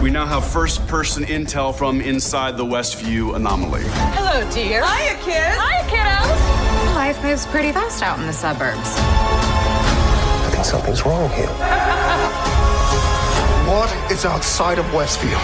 We now have first-person intel from inside the Westview anomaly. Hello, dear. Hiya, kids. Hiya, kiddos. Life moves pretty fast out in the suburbs. I think something's wrong here. What is outside of Westview?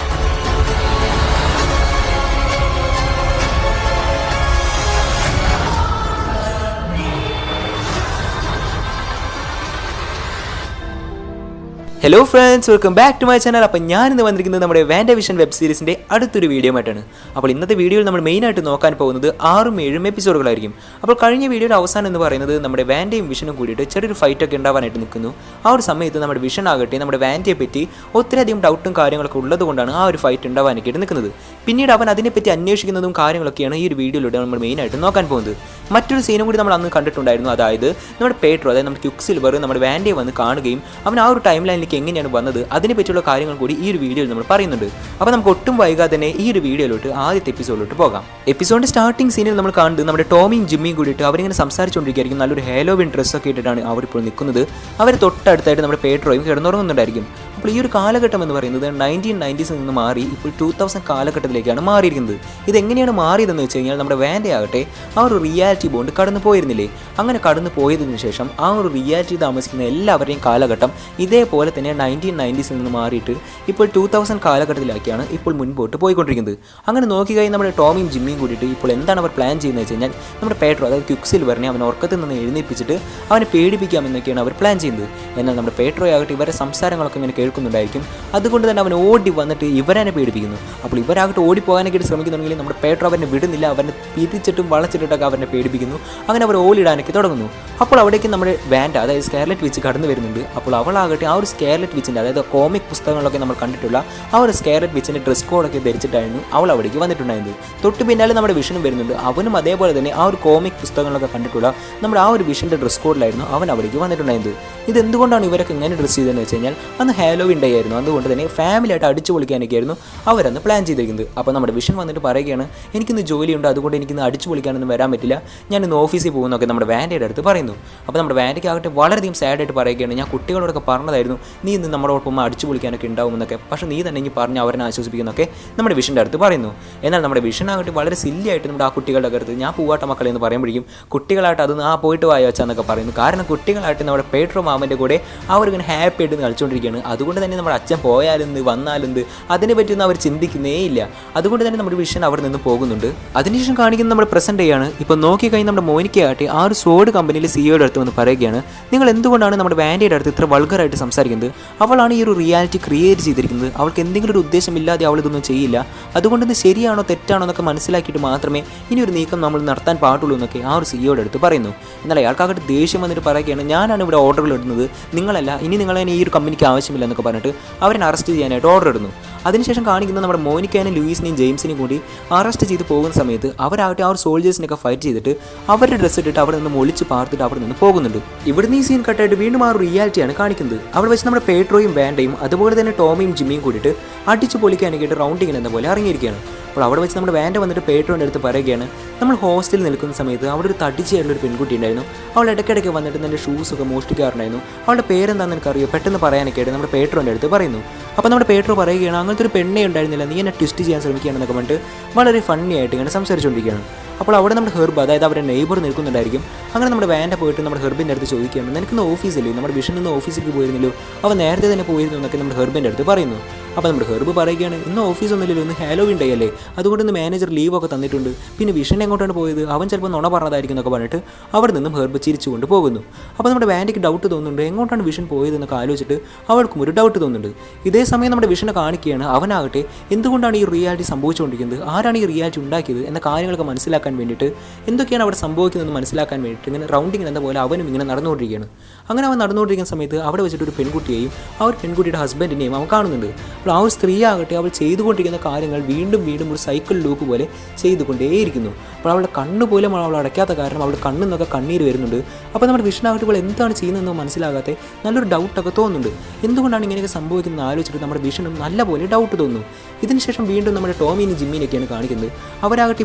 Hello friends, welcome back to my channel. അപ്പോൾ ഞാനിന്ന് വന്നിരിക്കുന്നത് നമ്മുടെ വാൻഡവിഷൻ web സീരീസിൻ്റെ അടുത്തൊരു video ആയിട്ടാണ്. അപ്പോൾ ഇന്നത്തെ വീഡിയോയിൽ നമ്മൾ മെയിനായിട്ട് നോക്കാൻ പോകുന്നത് 6ഉം 7ഉം എപ്പിസോഡുകളായിരിക്കും. അപ്പോൾ കഴിഞ്ഞ വീഡിയോയുടെ അവസാനം എന്ന് പറയുന്നത് നമ്മുടെ വാൻഡയും വിഷനും കൂടിയിട്ട് ചെറിയൊരു ഫൈറ്റൊക്കെ ഉണ്ടാവാനായിട്ട് നിൽക്കുന്നു. ആ ഒരു സമയത്ത് നമ്മുടെ വിഷൻ ആകട്ടെ നമ്മുടെ വാൻഡയെ പറ്റി ഒത്തിരിയധികം ഡൗട്ടും കാര്യങ്ങളൊക്കെ ഉള്ളത് കൊണ്ടാണ് ആ ഒരു ഫൈറ്റ് ഉണ്ടാവാനായിട്ട് നിൽക്കുന്നത്. പിന്നീട് അവൻ അതിനെപ്പറ്റി അന്വേഷിക്കുന്നതും കാര്യങ്ങളൊക്കെയാണ് ഈ ഒരു വീഡിയോയിലൂടെ നമ്മൾ മെയിനായിട്ട് നോക്കാൻ പോകുന്നത്. മറ്റൊരു സീനും കൂടി നമ്മൾ അന്ന് കണ്ടിട്ടുണ്ടായിരുന്നു. അതായത് നമ്മുടെ പേട്രോ, അതായത് നമ്മുടെ ക്വിക്സിൽവർ നമ്മുടെ വാൻഡയെ വന്ന് കാണുകയും അവൻ ആ ഒരു ടൈം ലൈനിലേക്ക് എങ്ങനെയാണ് വന്നത് അതിനെ പറ്റിയുള്ള കാര്യങ്ങൾ കൂടി ഈ ഒരു വീഡിയോയിൽ നമ്മൾ പറയുന്നുണ്ട്. അപ്പോൾ നമുക്ക് ഒട്ടും വൈകാതെ തന്നെ ഈ ഒരു വീഡിയോയിലോട്ട് ആദ്യത്തെ എപ്പിസോഡിലോട്ട് പോകാം. എപ്പിസോഡിന്റെ സ്റ്റാർട്ടിംഗ് സീനിൽ നമ്മൾ കാണുന്നത് നമ്മുടെ ടോമിയും ജിമ്മിയും കൂടിയിട്ട് അവരിങ്ങനെ സംസാരിച്ചുകൊണ്ടിരിക്കുകയായിരിക്കും. നല്ലൊരു ഹേലോവിൻ ഡ്രസ്സൊക്കെ ഇട്ടിട്ടാണ് അവരിപ്പോൾ നിൽക്കുന്നത്. അവർ തൊട്ടടുത്തായിട്ട് നമ്മുടെ പേട്രോയും കിടന്നുറങ്ങുന്നുണ്ടായിരിക്കും. അപ്പോൾ ഈ ഒരു കാലഘട്ടം എന്ന് പറയുന്നത് 1990s നിന്ന് മാറി ഇപ്പോൾ 2000 കാലഘട്ടത്തിലേക്കാണ് മാറിയിരിക്കുന്നത്. ഇതെങ്ങനെയാണ് മാറിയതെന്ന് വെച്ച് കഴിഞ്ഞാൽ നമ്മുടെ വാൻഡേ ആകട്ടെ ആ ഒരു റിയാലിറ്റി ബോണ്ട് കടന്നു പോയിരുന്നില്ലേ, അങ്ങനെ കടന്നു പോയതിനു ശേഷം ആ ഒരു റിയാലിറ്റി താമസിക്കുന്ന എല്ലാവരുടെയും കാലഘട്ടം ഇതേപോലെ തന്നെ 1990s നിന്ന് മാറിയിട്ട് ഇപ്പോൾ 2000 കാലഘട്ടത്തിലാക്കിയാണ് ഇപ്പോൾ മുൻപോട്ട് പോയിക്കൊണ്ടിരിക്കുന്നത്. അങ്ങനെ നോക്കിക്കഴിഞ്ഞാൽ നമ്മുടെ ടോമിയും ജിമ്മിയും കൂടിയിട്ട് ഇപ്പോൾ എന്താണ് അവർ പ്ലാൻ ചെയ്യുന്നത് വെച്ച് കഴിഞ്ഞാൽ നമ്മുടെ പേട്രോ, അതായത് ക്വിക്സിൽവറിനെ അവൻ ഉറക്കത്തിൽ നിന്ന് എഴുന്നേൽപ്പിച്ചിട്ട് അവനെ പേടിപ്പിക്കാമെന്നൊക്കെയാണ് അവർ പ്ലാൻ ചെയ്യുന്നത്. എന്നാൽ നമ്മുടെ പേട്രോ ആകട്ടെ ഇവരുടെ സംസാരങ്ങളൊക്കെ ഇങ്ങനെ കേൾക്കുന്നുണ്ടായിരിക്കും. അതുകൊണ്ട് തന്നെ അവൻ ഓടി വന്നിട്ട് ഇവരെ പേടിപ്പിക്കുന്നു. അപ്പോൾ ഇവരാകട്ടെ ഓടിപ്പോകാനൊക്കെ ശ്രമിക്കുന്നുണ്ടെങ്കിൽ നമ്മുടെ പേട്രോ അവനെ വിടുന്നില്ല. അവനെ പിരിച്ചിട്ടും വളച്ചിട്ടൊക്കെ അവനെ പേടിപ്പിക്കുന്നു. അങ്ങനെ അവർ ഓടിയിടാനൊക്കെ തുടങ്ങുന്നു. അപ്പോൾ അവിടേക്ക് നമ്മുടെ വാൻഡ, അതായത് സ്കാർലെറ്റ് വിച്ച് കടന്നു വരുന്നുണ്ട്. അപ്പോൾ അവളാകട്ടെ ആ ഒരു സ്കാർലെറ്റ് വിച്ചിൻ്റെ, അതായത് കോമിക് പുസ്തകങ്ങളൊക്കെ നമ്മൾ കണ്ടിട്ടുള്ള ആ ഒരു സ്കാർലെറ്റ് വിച്ചിൻ്റെ ഡ്രസ് കോഡൊക്കെ ധരിച്ചിട്ടായിരുന്നു അവൾ അവിടേക്ക് വന്നിട്ടുണ്ടായിരുന്നത്. തൊട്ട് പിന്നാലെ നമ്മുടെ വിഷനും വരുന്നുണ്ട്. അവനും അതേപോലെ തന്നെ ആ ഒരു കോമിക് പുസ്തകങ്ങളൊക്കെ കണ്ടിട്ടുള്ള നമ്മുടെ ആ ഒരു വിഷൻ്റെ ഡ്രസ് കോഡിലായിരുന്നു അവൻ അവിടേക്ക് വന്നിട്ടുണ്ടായിരുന്നത്. ഇതെന്തുകൊണ്ടാണ് ഇവരൊക്കെ ഇങ്ങനെ ഡ്രസ്സ് ചെയ്തതെന്ന് വെച്ച് കഴിഞ്ഞാൽ അന്ന് ഹാലോവിൻ ഡേ ആയിരുന്നു. അതുകൊണ്ട് തന്നെ ഫാമിലിയായിട്ട് അടിച്ചു പൊളിക്കാനൊക്കെയായിരുന്നു അവരന്ന് പ്ലാൻ ചെയ്തിരിക്കുന്നത്. അപ്പോൾ നമ്മുടെ വിഷൻ വന്നിട്ട് പറയുകയാണ്, എനിക്കിന്ന് ജോലിയുണ്ട്, അതുകൊണ്ട് എനിക്കിന്ന് അടിച്ചു പൊളിക്കാനൊന്നും വരാൻ പറ്റില്ല, ഞാൻ ഇന്ന് ഓഫീസിൽ പോകുന്നൊക്കെ നമ്മുടെ വാൻഡയുടെ അടുത്ത് പറയുന്നു. അപ്പോൾ നമ്മുടെ വാൻഡയ്ക്ക് ആകട്ടെ വളരെയധികം സാഡായിട്ട് പറയുകയാണ്, ഞാൻ കുട്ടികളോടൊക്കെ പറഞ്ഞതായിരുന്നു നീ ഇന്ന് നമ്മളോടൊപ്പം അടിച്ചു പൊളിക്കാനൊക്കെ ഉണ്ടാവുമെന്നൊക്കെ, പക്ഷേ നീ തന്നെ എനിക്ക് പറഞ്ഞ് അവരെ ആശ്വസിപ്പിക്കുന്നൊക്കെ നമ്മുടെ വിഷൻ്റെ അടുത്ത് പറയുന്നു. എന്നാൽ നമ്മുടെ വിഷനാകട്ടെ വളരെ സില്ലിയായിട്ട് നമ്മുടെ ആ കുട്ടികളുടെ അടുത്ത് ഞാൻ പൂവാട്ട മക്കളെ എന്ന് പറയുമ്പോഴേക്കും കുട്ടികളായിട്ട് അത് ആ പോയിട്ട് വായ വെച്ചാന്നൊക്കെ പറയുന്നു. കാരണം കുട്ടികളായിട്ട് നമ്മുടെ പേട്രോ മാമൻ്റെ കൂടെ അവരിങ്ങനെ ഹാപ്പി ആയിട്ട് കളിച്ചുകൊണ്ടിരിക്കുകയാണ്. അതുകൊണ്ട് തന്നെ നമ്മുടെ അച്ഛൻ പോയാലെന്ത് വന്നാലെന്ത് അതിനെ പറ്റിയൊന്നും അവർ ചിന്തിക്കുന്നേ ഇല്ല. അതുകൊണ്ട് തന്നെ നമ്മുടെ വിഷൻ അവിടെ നിന്ന് പോകുന്നുണ്ട്. അതിനുശേഷം കാണിക്കുന്ന നമ്മുടെ പ്രസന്റ് ഡേ ആണ്. ഇപ്പോൾ നോക്കിക്കഴിഞ്ഞാൽ നമ്മുടെ മോനിക്കയായിട്ട് ആ ഒരു സോഡ് കമ്പനിയിലെ സിഇഒയുടെ അടുത്ത് വന്ന് പറയുകയാണ്, നിങ്ങൾ എന്തുകൊണ്ടാണ് നമ്മുടെ വാൻഡയുടെ അടുത്ത് ഇത്ര വൾഗറായിട്ട് സംസാരിക്കുന്നത്? അവളാണ് ഈ ഒരു റിയാലിറ്റി ക്രിയേറ്റ് ചെയ്തിരിക്കുന്നത്. അവൾക്ക് എന്തെങ്കിലും ഒരു ഉദ്ദേശമില്ലാതെ അവൾ ഇതൊന്നും ചെയ്യില്ല. അതുകൊണ്ട് ഇത് ശരിയാണോ തെറ്റാണോ എന്നൊക്കെ മനസ്സിലാക്കിയിട്ട് മാത്രമേ ഇനി ഒരു നീക്കം നമ്മൾ നടത്താൻ പാടുള്ളൂ എന്നൊക്കെ ആ ഒരു സിഇഒയുടെ അടുത്ത് പറയുന്നു. എന്നാൽ അയാൾക്കാകട്ടെ ദേഷ്യം വന്നിട്ട് പറയുകയാണ്, ഞാനാണ് ഇവിടെ ഓർഡറുകൾ ഇടുന്നത്, നിങ്ങളല്ല, ഇനി നിങ്ങളെ ഈ ഒരു കമ്പനിക്ക് ആവശ്യമില്ല എന്നൊക്കെ പറഞ്ഞിട്ട് അവരെ അറസ്റ്റ് ചെയ്യാനായിട്ട് ഓർഡർ ഇടുന്നു. അതിനുശേഷം കാണിക്കുന്ന നമ്മുടെ മോനിക്കാനും ലൂയിസിനെയും ജെയിംസിനെയും കൂടി അറസ്റ്റ് ചെയ്ത് പോകുന്ന സമയത്ത് അവരാകട്ടെ ആ ഒരു സോൾജേഴ്സിനൊക്കെ ഫൈറ്റ് ചെയ്തിട്ട് അവരുടെ ഡ്രസ്സ് ഇട്ടിട്ട് അവിടെ നിന്ന് ഒളിച്ച് പാർത്തിട്ട് അവിടെ നിന്ന് പോകുന്നുണ്ട്. ഇവിടുന്ന് ഈ സീൻ കട്ടായിട്ട് വീണ്ടും ആ ഒരു റിയാലിറ്റിയാണ് കാണിക്കുന്നത്. അവിടെ വെച്ച് നമ്മുടെ പേട്രോയും വാൻഡയും അതുപോലെ തന്നെ ടോമിയും ജിമ്മിയും കൂടിയിട്ട് അടിച്ചു പൊളിക്കാനൊക്കെ റൗണ്ടിങ്ങിന് എന്ന പോലെ ഇറങ്ങിയിരിക്കുകയാണ്. അപ്പോൾ അവിടെ വെച്ച് നമ്മുടെ വാൻഡ വന്നിട്ട് പേട്രോൻ്റെ അടുത്ത് പറയുകയാണ്, നമ്മൾ ഹോസ്റ്റലിൽ നിൽക്കുന്ന സമയത്ത് അവിടെ ഒരു തടിച്ചായിട്ടുള്ളൊരു പെൺകുട്ടി ഉണ്ടായിരുന്നു. അവൾ ഇടയ്ക്കിടയ്ക്ക് വന്നിട്ട് എൻ്റെ ഷൂസൊക്കെ മോഷ്ടിക്കാറുണ്ടായിരുന്നു. അവളുടെ പേരെന്താണെന്ന് എനിക്കറിയോ, പെട്ടെന്ന് പറയാനൊക്കെ ആയിട്ട് നമ്മുടെ പേട്രോൻ്റെ അടുത്ത് പറയുന്നു. അപ്പോൾ നമ്മുടെ പേട്രോ പറയുകയാണ്, അങ്ങനത്തെ ഒരു പെണ്ണേ ഉണ്ടായിരുന്നില്ല, നീ എന്നെ ട്വിസ്റ്റ് ചെയ്യാൻ ശ്രമിക്കുകയാണെന്നൊക്കെ പറഞ്ഞിട്ട് വളരെ ഫണ്ണി ആയിട്ട് ഇങ്ങനെ സംസാരിച്ചുകൊണ്ടിരിക്കുകയാണ്. അപ്പോൾ അവിടെ നമ്മുടെ ഹെർബ്, അതായത് അവരുടെ നെയ്ബർ നിൽക്കുന്നുണ്ടായിരിക്കും. അങ്ങനെ നമ്മുടെ വാൻഡ പോയിട്ട് നമ്മുടെ ഹെർബിൻ്റെ അടുത്ത് ചോദിക്കുകയാണ്, നിനക്കിന്ന് ഓഫീസില്ലേ, നമ്മുടെ വിഷൻ നിന്ന് ഓഫീസിലേക്ക് പോയിരുന്നല്ലോ, അവൻ നേരത്തെ തന്നെ പോയിരുന്നു എന്നൊക്കെ നമ്മുടെ ഹെർബിൻ്റെ അടുത്ത് പറയുന്നു. അപ്പോൾ നമ്മുടെ ഹെർബ് പറയുകയാണ്, ഇന്ന് ഓഫീസൊന്നുമില്ലല്ലോ, ഇന്ന് ഹാലോവിൻ ഡേ അല്ലേ, അതുകൊണ്ട് ഇന്ന് മാനേജർ ലീവൊക്കെ തന്നിട്ടുണ്ട്, പിന്നെ വിഷൻ എങ്ങോട്ടാണ് പോയത്, അവൻ ചിലപ്പോൾ നുണ പറഞ്ഞതായിരിക്കും എന്നൊക്കെ പറഞ്ഞിട്ട് അവിടെ നിന്നും ഹെർബ് ചിരിച്ചുകൊണ്ട് പോകുന്നു. അപ്പോൾ നമ്മുടെ വാൻഡയ്ക്ക് ഡൗട്ട് തോന്നുന്നുണ്ട്, എങ്ങോട്ടാണ് വിഷൻ പോയതെന്നൊക്കെ ആലോചിച്ചിട്ട് അവൾക്കും ഒരു ഡൗട്ട് തോന്നുന്നുണ്ട്. ഇതേ സമയം നമ്മുടെ വിഷനെ കാണിക്കുകയാണ്, അവനാകട്ടെ എന്തുകൊണ്ടാണ് ഈ റിയാലിറ്റി സംഭവിച്ചുകൊണ്ടിരിക്കുന്നത്, ആരാണ് ഈ റിയാലിറ്റി ഉണ്ടാക്കിയത് എന്ന കാര്യങ്ങളൊക്കെ മനസ്സിലാക്കാൻ വേണ്ടിയിട്ട്, എന്തൊക്കെയാണ് അവിടെ സംഭവിക്കുന്നതെന്ന് മനസ്സിലാക്കാൻ വേണ്ടിയിട്ട് ഇങ്ങനെ റൗണ്ടിങ് എന്ന പോലെ അവനും ഇങ്ങനെ നടന്നുകൊണ്ടിരിക്കുകയാണ്. അങ്ങനെ അവൻ നടന്നുകൊണ്ടിരിക്കുന്ന സമയത്ത് അവിടെ വെച്ചിട്ട് ഒരു പെൺകുട്ടിയെയും ആ ഒരു പെൺകുട്ടിയുടെ ഹസ്ബൻഡിനെയും അവൻ കാണുന്നുണ്ട്. അപ്പോൾ ആ ഒരു സ്ത്രീ ആകട്ടെ അവൾ ചെയ്തുകൊണ്ടിരിക്കുന്ന കാര്യങ്ങൾ വീണ്ടും വീണ്ടും ഒരു സൈക്കിൾ ലൂപ്പ് പോലെ ചെയ്തുകൊണ്ടേയിരിക്കുന്നു. അപ്പോൾ അവളുടെ കണ്ണ് പോലും അവൾ അടയ്ക്കാത്ത കാരണം അവളുടെ കണ്ണിൽ നിന്നൊക്കെ കണ്ണീര് വരുന്നുണ്ട്. അപ്പോൾ നമ്മുടെ വിഷ്ണാകട്ടെ ഇപ്പോൾ എന്താണ് ചെയ്യുന്നതെന്ന് മനസ്സിലാകാതെ നല്ലൊരു ഡൗട്ടൊക്കെ തോന്നുന്നുണ്ട്. എന്തുകൊണ്ടാണ് ഇങ്ങനെയൊക്കെ സംഭവിക്കുന്നത് ആലോചിച്ചിട്ട് നമ്മുടെ വിഷനും നല്ലപോലെ ഡൗട്ട് തോന്നുന്നു. ഇതിനുശേഷം വീണ്ടും നമ്മുടെ ടോമിനും ജിമ്മിനൊക്കെയാണ് കാണിക്കുന്നത്. അവരാകട്ടെ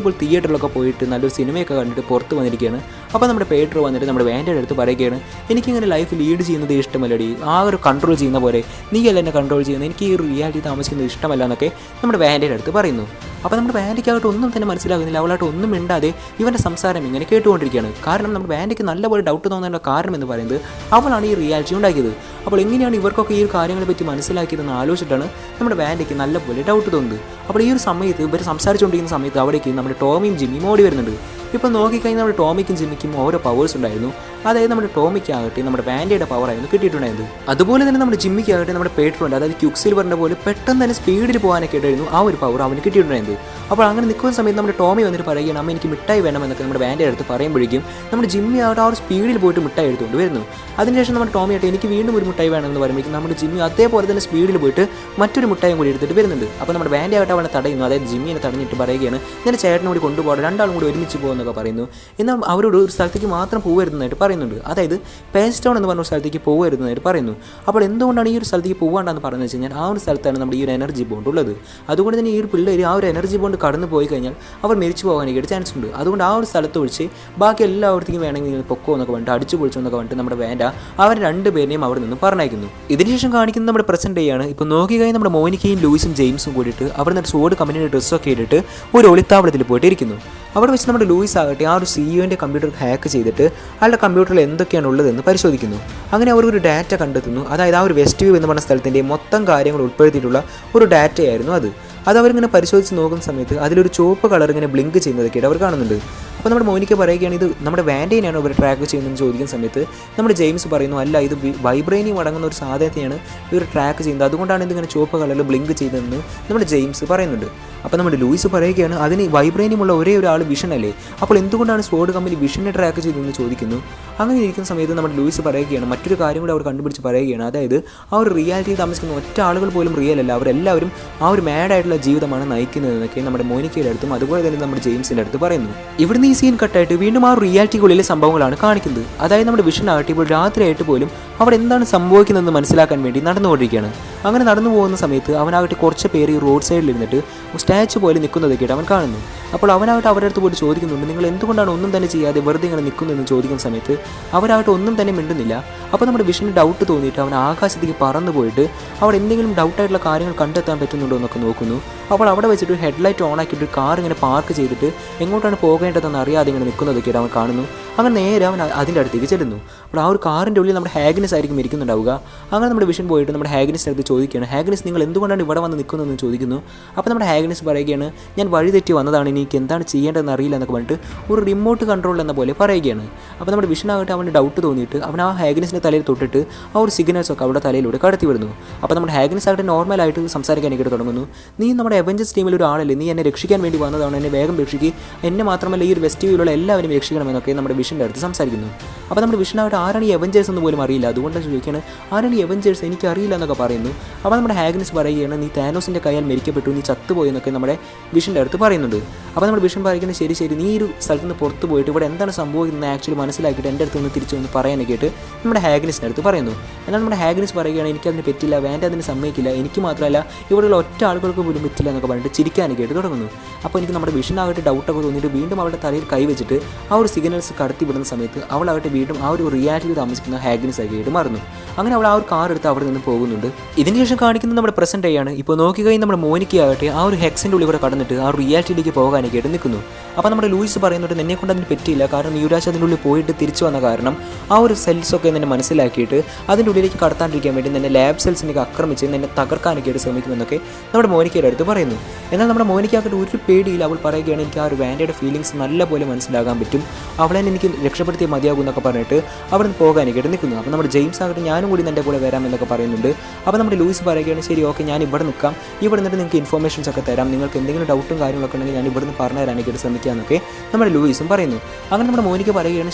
ഇപ്പോൾ തിയേറ്ററിലൊക്കെ പോയിട്ട് നല്ലൊരു സിനിമയൊക്കെ കണ്ടിട്ട് പുറത്ത് വന്നിരിക്കുകയാണ്. അപ്പോൾ നമ്മുടെ പേട്രോ വന്നിട്ട് നമ്മുടെ വാൻഡയുടെ അടുത്ത് പറയുകയാണ്, എനിക്കിങ്ങനെ ലൈഫ് ലീഡ് ചെയ്യുന്നത് ഇഷ്ടമല്ലടി, ആ ഒരു കൺട്രോൾ ചെയ്യുന്ന പോലെ നീയല്ല എന്നെ കൺട്രോൾ ചെയ്യുന്നത്, എനിക്ക് ഈ റിയാലിറ്റി താമസിക്കുന്നത് ഇഷ്ടമല്ല എന്നൊക്കെ നമ്മുടെ വാൻഡയുടെ അടുത്ത് പറയുന്നു. അപ്പോൾ നമ്മുടെ വാൻഡയ്ക്കായിട്ട് ഒന്നും തന്നെ മനസ്സിലാകുന്നില്ല. അവളായിട്ട് ഒന്നും മിണ്ടാതെ ഇവൻ്റെ സംസാരം ഇങ്ങനെ കേട്ടുകൊണ്ടിരിക്കുകയാണ്. കാരണം നമ്മുടെ വാൻഡയ്ക്ക് നല്ലപോലെ ഡൗട്ട് തോന്നാനുള്ള കാരണം എന്ന് പറയുന്നത് അവളാണ് ഈ റിയാലിറ്റി ഉണ്ടാക്കിയത്. അപ്പോൾ എങ്ങനെയാണ് ഇവർക്കൊക്കെ ഈ ഒരു കാര്യങ്ങളെ പറ്റി മനസ്സിലാക്കിയതെന്ന് ആലോചിച്ചിട്ടാണ് നമ്മുടെ വാൻഡയ്ക്ക് നല്ലപോലെ ഡൗട്ട് തോന്നുന്നത്. അപ്പോൾ ഈ ഒരു സമയത്ത് ഇവർ സംസാരിച്ചുകൊണ്ടിരിക്കുന്ന സമയത്ത് അവിടേക്ക് നമ്മുടെ ടോമിയും ജിമ്മിയും ഓടി വരുന്നുണ്ട്. ഇപ്പോൾ നോക്കിക്കഴിഞ്ഞാൽ നമ്മുടെ ടോമിക്കും ജിമ്മിക്കും ഓരോ പവേഴ്സ് ഉണ്ടായിരുന്നു. അതായത് നമ്മുടെ ടോമിക്കാകട്ടെ നമ്മുടെ വാൻഡയുടെ പവറായിരുന്നു കിട്ടിയിട്ടുണ്ടായത്. അതുപോലെ തന്നെ നമ്മുടെ ജിമ്മിക്കാകട്ടെ നമ്മുടെ പേട്രോണ്ട് അതായത് ക്യുക്സിൽവറിൻ്റെ പോലെ പെട്ടെന്ന് തന്നെ സ്പീഡിൽ പോകാനൊക്കെ ആയിരുന്നു ആ ഒരു പവർ അവന് കിട്ടിയിട്ടുണ്ടായത്. അപ്പോൾ അങ്ങനെ നിൽക്കുന്ന സമയത്ത് നമ്മുടെ ടോമി വന്നിട്ട് പറയുകയാണ് അമ്മ എനിക്ക് മിഠായി വേണമെന്നൊക്കെ നമ്മുടെ വാൻഡയുടെ അടുത്ത് പറയുമ്പോഴേക്കും നമ്മുടെ ജിമ്മി ആകട്ടെ ആ ഒരു സ്പീഡിൽ പോയിട്ട് മിഠായി എടുത്തുകൊണ്ട് വരുന്നു. അതിനുശേഷം നമ്മുടെ ടോമി ആയിട്ട് എനിക്ക് വീണ്ടും ഒരു മിഠായി വേണമെന്ന് പറയുമ്പോഴേക്കും നമ്മുടെ ജിമ്മി അതേപോലെ തന്നെ സ്പീഡിൽ പോയിട്ട് മറ്റൊരു മിഠായും കൂടി എടുത്തിട്ട് വരുന്നുണ്ട്. അപ്പോൾ നമ്മുടെ വാൻഡ ആകട്ടെ അവനെ തടയുന്നു. അതായത് ജിമ്മിനെ തടഞ്ഞിട്ട് പറയുകയാണ് ഞാൻ ചേട്ടനും കൂടി കൊണ്ടുപോകണം, രണ്ടാളും കൂടി ഒരുമിച്ച് പോകുന്നൊക്കെ പറയുന്നു. എന്നാൽ അവരോട് ഒരു സ്ഥലത്തേക്ക് മാത്രം പോകരുതെന്നായിട്ട് പറയുന്നുണ്ട്. അതായത് പേസ്റ്റോൺ എന്ന് പറഞ്ഞ ഒരു സ്ഥലത്തേക്ക് പോകരുതെന്നായിട്ട് പറയുന്നു. അപ്പോൾ എന്തുകൊണ്ടാണ് ഈ ഒരു സ്ഥലത്തേക്ക് പോകാണ്ടെന്ന് പറയുന്നത് വെച്ച് കഴിഞ്ഞാൽ ആ ഒരു സ്ഥലത്താണ് നമ്മുടെ ഈ ഒരു എനർജി ബോണ്ട് ഉള്ളത്. അതുകൊണ്ട് തന്നെ ഈ ഒരു പിള്ളേർ ആ ഒരു എനർജി ബോണ്ട് കടന്നു പോയി കഴിഞ്ഞാൽ അവർ മരിച്ചു പോകാനായിട്ട് ചാൻസ് ഉണ്ട്. അതുകൊണ്ട് ആ ഒരു സ്ഥലത്ത് ഒഴിച്ച് ബാക്കി എല്ലായിടത്തേക്കും വേണമെങ്കിൽ പൊക്കോ എന്നൊക്കെ പറഞ്ഞിട്ട് അടിച്ചു പൊളിച്ചോ എന്നൊക്കെ പറഞ്ഞിട്ട് നമ്മുടെ വേണ്ട അവർ രണ്ടുപേരെയും അവിടെ നിന്ന് പറഞ്ഞയക്കുന്നു. ഇതിനുശേഷം കാണിക്കുന്നത് നമ്മുടെ പ്രസന്റ് ഡേ ആണ്. ഇപ്പോൾ നോക്കിക്കഴിഞ്ഞാൽ നമ്മുടെ മോനിക്കയും ലൂയിസും ജെയിംസും കൂടിയിട്ട് അവിടെ നിന്ന് സോഡ് കമ്പനിയുടെ ഡ്രസ്സൊക്കെ ഇട്ടിട്ട് ഒരു ഒളിത്താവളത്തിൽ പോയിട്ട് ഇരിക്കുന്നു. അവിടെ വെച്ച് നമ്മുടെ ലൂയിസ് ആകട്ടെ ആ ഒരു സിഇഒൻ്റെ കമ്പ്യൂട്ടർ ഹാക്ക് ചെയ്തിട്ട് അയാളുടെ കമ്പ്യൂട്ടറിൽ എന്തൊക്കെയാണ് ഉള്ളതെന്ന് പരിശോധിക്കുന്നു. അങ്ങനെ അവർ ഒരു ഡാറ്റ കണ്ടെത്തുന്നു. അതായത് ആ ഒരു വെസ്റ്റ് വ്യൂ എന്ന് പറഞ്ഞ സ്ഥലത്തിൻ്റെ മൊത്തം കാര്യങ്ങൾ ഉൾപ്പെടുത്തിയിട്ടുള്ള ഒരു ഡാറ്റയായിരുന്നു അത്. അതവരിങ്ങനെ പരിശോധിച്ച് നോക്കുന്ന സമയത്ത് അതിലൊരു ചുവപ്പ് കളർ ഇങ്ങനെ ബ്ലിങ്ക് ചെയ്യുന്നതൊക്കെയായിട്ട് അവർ കാണുന്നുണ്ട്. അപ്പോൾ നമ്മുടെ മോനിക്ക പറയുകയാണ് ഇത് നമ്മുടെ വാൻഡേനെയാണ് അവർ ട്രാക്ക് ചെയ്യുന്നതെന്ന് ചോദിക്കുന്ന സമയത്ത് നമ്മുടെ ജെയിംസ് പറയുന്നു അല്ല ഇത് വൈബ്രേനിയം അടങ്ങുന്ന ഒരു സാധനത്തെയാണ് ഇവർ ട്രാക്ക് ചെയ്യുന്നത്, അതുകൊണ്ടാണ് ഇതിങ്ങനെ ചുവപ്പ് കളറിൽ ബ്ലിങ്ക് ചെയ്തതെന്ന് നമ്മുടെ ജെയിംസ് പറയുന്നുണ്ട്. അപ്പോൾ നമ്മുടെ ലൂയിസ് പറയുകയാണ് അതിന് വൈബ്രേനിയമുള്ള ഒരേ ഒരാൾ വിഷൻ അല്ലേ, അപ്പോൾ എന്തുകൊണ്ടാണ് സോഡ് കമ്പനി വിഷനെ ട്രാക്ക് ചെയ്തതെന്ന് ചോദിക്കുന്നു. അങ്ങനെ ഇരിക്കുന്ന സമയത്ത് നമ്മുടെ ലൂയിസ് പറയുകയാണ് മറ്റൊരു കാര്യം കൂടി അവർ കണ്ടുപിടിച്ച് പറയുകയാണ്. അതായത് ആ ഒരു റിയാലിറ്റിയിൽ താമസിക്കുന്ന ഒറ്റ ആളുകൾ പോലും റിയൽ അല്ല, അവരെല്ലാവരും ആ ഒരു മാഡായിട്ടുള്ള ജീവിതമാണ് നയിക്കുന്നതെന്നൊക്കെ നമ്മുടെ മോനിക്കയുടെ അടുത്തും അതുപോലെ തന്നെ നമ്മുടെ ജെയിംസിൻ്റെ അടുത്ത് പറയുന്നു. ഇവിടുന്ന് ഈ സീൻ കട്ടായിട്ട് വീണ്ടും ആ റിയാലിറ്റിക്കുള്ളിലെ സംഭവങ്ങളാണ് കാണിക്കുന്നത്. അതായത് നമ്മുടെ വിഷൻ ആകട്ടെ ഇപ്പോൾ രാത്രിയായിട്ട് പോലും അവിടെ എന്താണ് സംഭവിക്കുന്നതെന്ന് മനസ്സിലാക്കാൻ വേണ്ടി നടന്നുകൊണ്ടിരിക്കുകയാണ്. അങ്ങനെ നടന്നു പോകുന്ന സമയത്ത് അവനാകട്ടെ കുറച്ച് പേര് ഈ റോഡ് സൈഡിൽ ഇരുന്നിട്ട് സ്റ്റാച്ചു പോലെ നിൽക്കുന്നതൊക്കെയായിട്ട് അവൻ കാണുന്നു. അപ്പോൾ അവനാകട്ടെ അവരുടെ അടുത്ത് പോയിട്ട് ചോദിക്കുന്നുണ്ട് നിങ്ങൾ എന്തുകൊണ്ടാണ് ഒന്നും തന്നെ ചെയ്യാതെ വെറുതെ ഇങ്ങനെ നിൽക്കുന്നതെന്ന് ചോദിക്കുന്ന സമയത്ത് അവരാകട്ടെ ഒന്നും തന്നെ മിണ്ടുന്നില്ല. അപ്പോൾ നമ്മുടെ വിഷന് ഡൗട്ട് തോന്നിയിട്ട് അവൻ ആകാശത്തേക്ക് പറന്നു പോയിട്ട് അവിടെ എന്തെങ്കിലും ഡൗട്ടായിട്ടുള്ള കാര്യങ്ങൾ കണ്ടെത്താൻ പറ്റുന്നുണ്ടോ എന്നൊക്കെ നോക്കുന്നു. അപ്പോൾ അവിടെ വെച്ചിട്ട് ഹെഡ്ലൈറ്റ് ഓൺ ആക്കിയിട്ട് കാർ ഇങ്ങനെ പാർക്ക് ചെയ്തിട്ട് എങ്ങോട്ടാണ് പോകേണ്ടതെന്ന് അറിയാതെ ഇങ്ങനെ നിൽക്കുന്നതൊക്കെയായിട്ട് അവൻ കാണുന്നു. അങ്ങനെ നേരെ അവൻ അതിൻ്റെ അടുത്തേക്ക് ചെല്ലുന്നു. അപ്പോൾ ആ ഒരു കാറിൻ്റെ ഉള്ളിൽ നമ്മുടെ ഹാഗ്നിസ് ആയിരിക്കും ഇരിക്കുന്നുണ്ടാവുക. അങ്ങനെ നമ്മുടെ വിഷൻ പോയിട്ട് നമ്മുടെ ഹാഗ്നിസിൻ്റെ അടുത്ത് ചോദിക്കുകയാണ് ഹാഗ്നിസ് നിങ്ങൾ എന്തുകൊണ്ടാണ് ഇവിടെ വന്ന് നിൽക്കുന്നതെന്ന് ചോദിക്കുന്നു. അപ്പോൾ നമ്മുടെ ഹാഗ്നിസ് പറയുകയാണ് ഞാൻ വഴി തെറ്റി വന്നതാണ്, എനിക്ക് എന്താണ് ചെയ്യേണ്ടതെന്ന് അറിയില്ല എന്നൊക്കെ പറഞ്ഞിട്ട് ഒരു റിമോട്ട് കൺട്രോൾ എന്ന പോലെ പറയുകയാണ്. അപ്പോൾ നമ്മുടെ വിഷനാകട്ടെ അവന് ഡൗട്ട് തോന്നിയിട്ട് അവൻ ആ ഹാഗ്നിസിൻ്റെ തലയിൽ തൊട്ടിട്ട് ആ ഒരു സിഗ്നൽസൊക്കെ അവിടെ തലയിലൂടെ കടത്തി വിടുന്നു. അപ്പോൾ നമ്മുടെ ഹാഗ്നിസ് ആകട്ടെ നോർമലായിട്ട് സംസാരിക്കാനായിട്ട് തുടങ്ങുന്നു. നീ നമ്മുടെ അവെഞ്ചേഴ്സ് ടീമിൽ ഒരാളല്ലേ, നീ എന്നെ രക്ഷിക്കാൻ വേണ്ടി വന്നതാണ്, എന്നെ വേഗം രക്ഷിക്കുക, എന്നെ മാത്രമല്ല ഈ ഒരു വെസ്റ്റ് വ്യൂവിലുള്ള എല്ലാവരും രക്ഷിക്കണമെന്നൊക്കെ നമ്മുടെ വിഷൻ്റെ അടുത്ത് സംസാരിക്കുന്നു. അപ്പോൾ നമ്മുടെ വിഷനാകട്ടെ ആരാണ് ഈ അവെഞ്ചേഴ്സ് എന്ന് പോലും അറിയില്ല, അതുകൊണ്ട് ചോദിക്കുകയാണ് ആരാണ് ഈ അവെഞ്ചേഴ്സ് എനിക്ക് അറിയില്ല എന്നൊക്കെ പറയുന്നു. അപ്പോൾ നമ്മുടെ ഹാഗ്നിസ് പറയുകയാണ് നീ താനോസിൻ്റെ കയ്യാൽ മരിക്കപ്പെട്ടു, നീ ചത്തുപോയി എന്നൊക്കെ നമ്മുടെ വിഷൻ്റെ അടുത്ത് പറയുന്നുണ്ട്. അപ്പോൾ നമ്മുടെ വിഷൻ പറയുന്നത് ശരി ശരി നീ ഒരു സ്ഥലത്ത് നിന്ന് പുറത്ത് പോയിട്ട് ഇവിടെ എന്താണ് സംഭവിക്കുന്നത് ആക്ച്വലി മനസ്സിലാക്കിയിട്ട് എൻ്റെ അടുത്ത് നിന്ന് തിരിച്ചു വന്ന് പറയാനൊക്കെ ആയിട്ട് നമ്മുടെ ഹാഗ്നിസിൻ്റെ അടുത്ത് പറയുന്നു. എന്നാൽ നമ്മുടെ ഹാഗ്നിസ് പറയുകയാണ് എനിക്കതിന് പറ്റില്ല, വേണ്ട അതിന് സമ്മതിക്കില്ല, എനിക്ക് മാത്രമല്ല ഇവിടെയുള്ള ഒറ്റ ആളുകൾക്ക് പോലും പറ്റില്ല എന്നൊക്കെ പറഞ്ഞിട്ട് ചിരിക്കാനൊക്കെ ആയിട്ട് തുടങ്ങുന്നു. അപ്പോൾ എനിക്ക് നമ്മുടെ വിഷനാകട്ടെ ഡൗട്ടൊക്കെ തോന്നിയിട്ട് വീണ്ടും അവളുടെ തലയിൽ കൈവച്ചിട്ട് ആ ഒരു സിഗ്നൽസ് കടത്തി വിടുന്ന സമയത്ത് അവളാകട്ടെ വീണ്ടും ആ ഒരു റിയാലിറ്റിയിൽ താമസിക്കുന്ന ഹാഗ്നിസ് ആയിട്ട് മാറുന്നു. അങ്ങനെ അവൾ ആ ഒരു കാർ എടുത്ത് അവിടെ നിന്ന് പോകുന്നുണ്ട്. ഇതിന് ശേഷം കാണിക്കുന്നത് നമ്മുടെ പ്രസന്റ് ഡേ ആണ്. ഇപ്പോൾ നോക്കിക്കഴിഞ്ഞാൽ നമ്മുടെ മോനിക്കയാകട്ടെ ആ ഒരു ഹെക്സിൻ്റെ ഉള്ളിൽ കൂടെ കടന്നിട്ട് ആ റിയാലിറ്റിയിലേക്ക് പോകാനൊക്കെ ആയിട്ട് നിൽക്കുന്നു. അപ്പോൾ നമ്മുടെ ലൂയിസ് പറയുന്നുണ്ട് നിന്നെ കൊണ്ട് അതിന് പറ്റിയില്ല, കാരണം യുവരാജ് അതിൻ്റെ ഉള്ളിൽ പോയിട്ട് തിരിച്ചു വന്ന കാരണം ആ ഒരു സെൽസൊക്കെ നിന്നെ മനസ്സിലാക്കിയിട്ട് അതിൻ്റെ ഉള്ളിലേക്ക് കടത്താണ്ടിരിക്കാൻ വേണ്ടി നിന്നെ ലാബ് സെൽസിനൊക്കെ ആക്രമിച്ച് നിന്നെ തകർക്കാനൊക്കെ ആയിട്ട് ശ്രമിക്കുമെന്നൊക്കെ നമ്മുടെ മോനിക്കയുടെ അടുത്ത് പറയുന്നു. എന്നാൽ നമ്മുടെ മോനിക്കാകട്ടെ ഒരു പേടിയിൽ അവൾ പറയുകയാണ് എനിക്ക് ആ ഒരു വാൻഡയുടെ ഫീലിങ്സ് നല്ലപോലെ മനസ്സിലാകാൻ പറ്റും, അവളെ എനിക്ക് രക്ഷപ്പെടുത്തിയേ മതിയാകും എന്നൊക്കെ പറഞ്ഞിട്ട് അവിടെ നിന്ന് പോകാനൊക്കെ നിൽക്കുന്നു. അപ്പോൾ നമ്മുടെ ജെയിംസ് ആകട്ടെ ഞാനും കൂടി എൻ്റെ കൂടെ വരാമെന്നൊക്കെ പറയുന്നുണ്ട്. അപ്പോൾ നമ്മുടെ ലൂയിസ് പറയുകയാണ് ശരി ഓക്കെ ഞാൻ ഇവിടെ നിൽക്കാം, ഇവിടെ നിന്നിട്ട് നിങ്ങൾക്ക് ഇൻഫോർമേഷൻസ് ഒക്കെ തരാം, നിങ്ങൾക്ക് എന്തെങ്കിലും ഡൗട്ടും കാര്യങ്ങളൊക്കെ ഉണ്ടെങ്കിൽ ഞാൻ ഇവിടുന്ന് പറഞ്ഞു തരാനൊക്കെ ശ്രമിക്കാമെന്നൊക്കെ നമ്മുടെ ലൂയിസും പറയുന്നു. അങ്ങനെ നമ്മുടെ മോനിക്ക് പറയുകയാണ്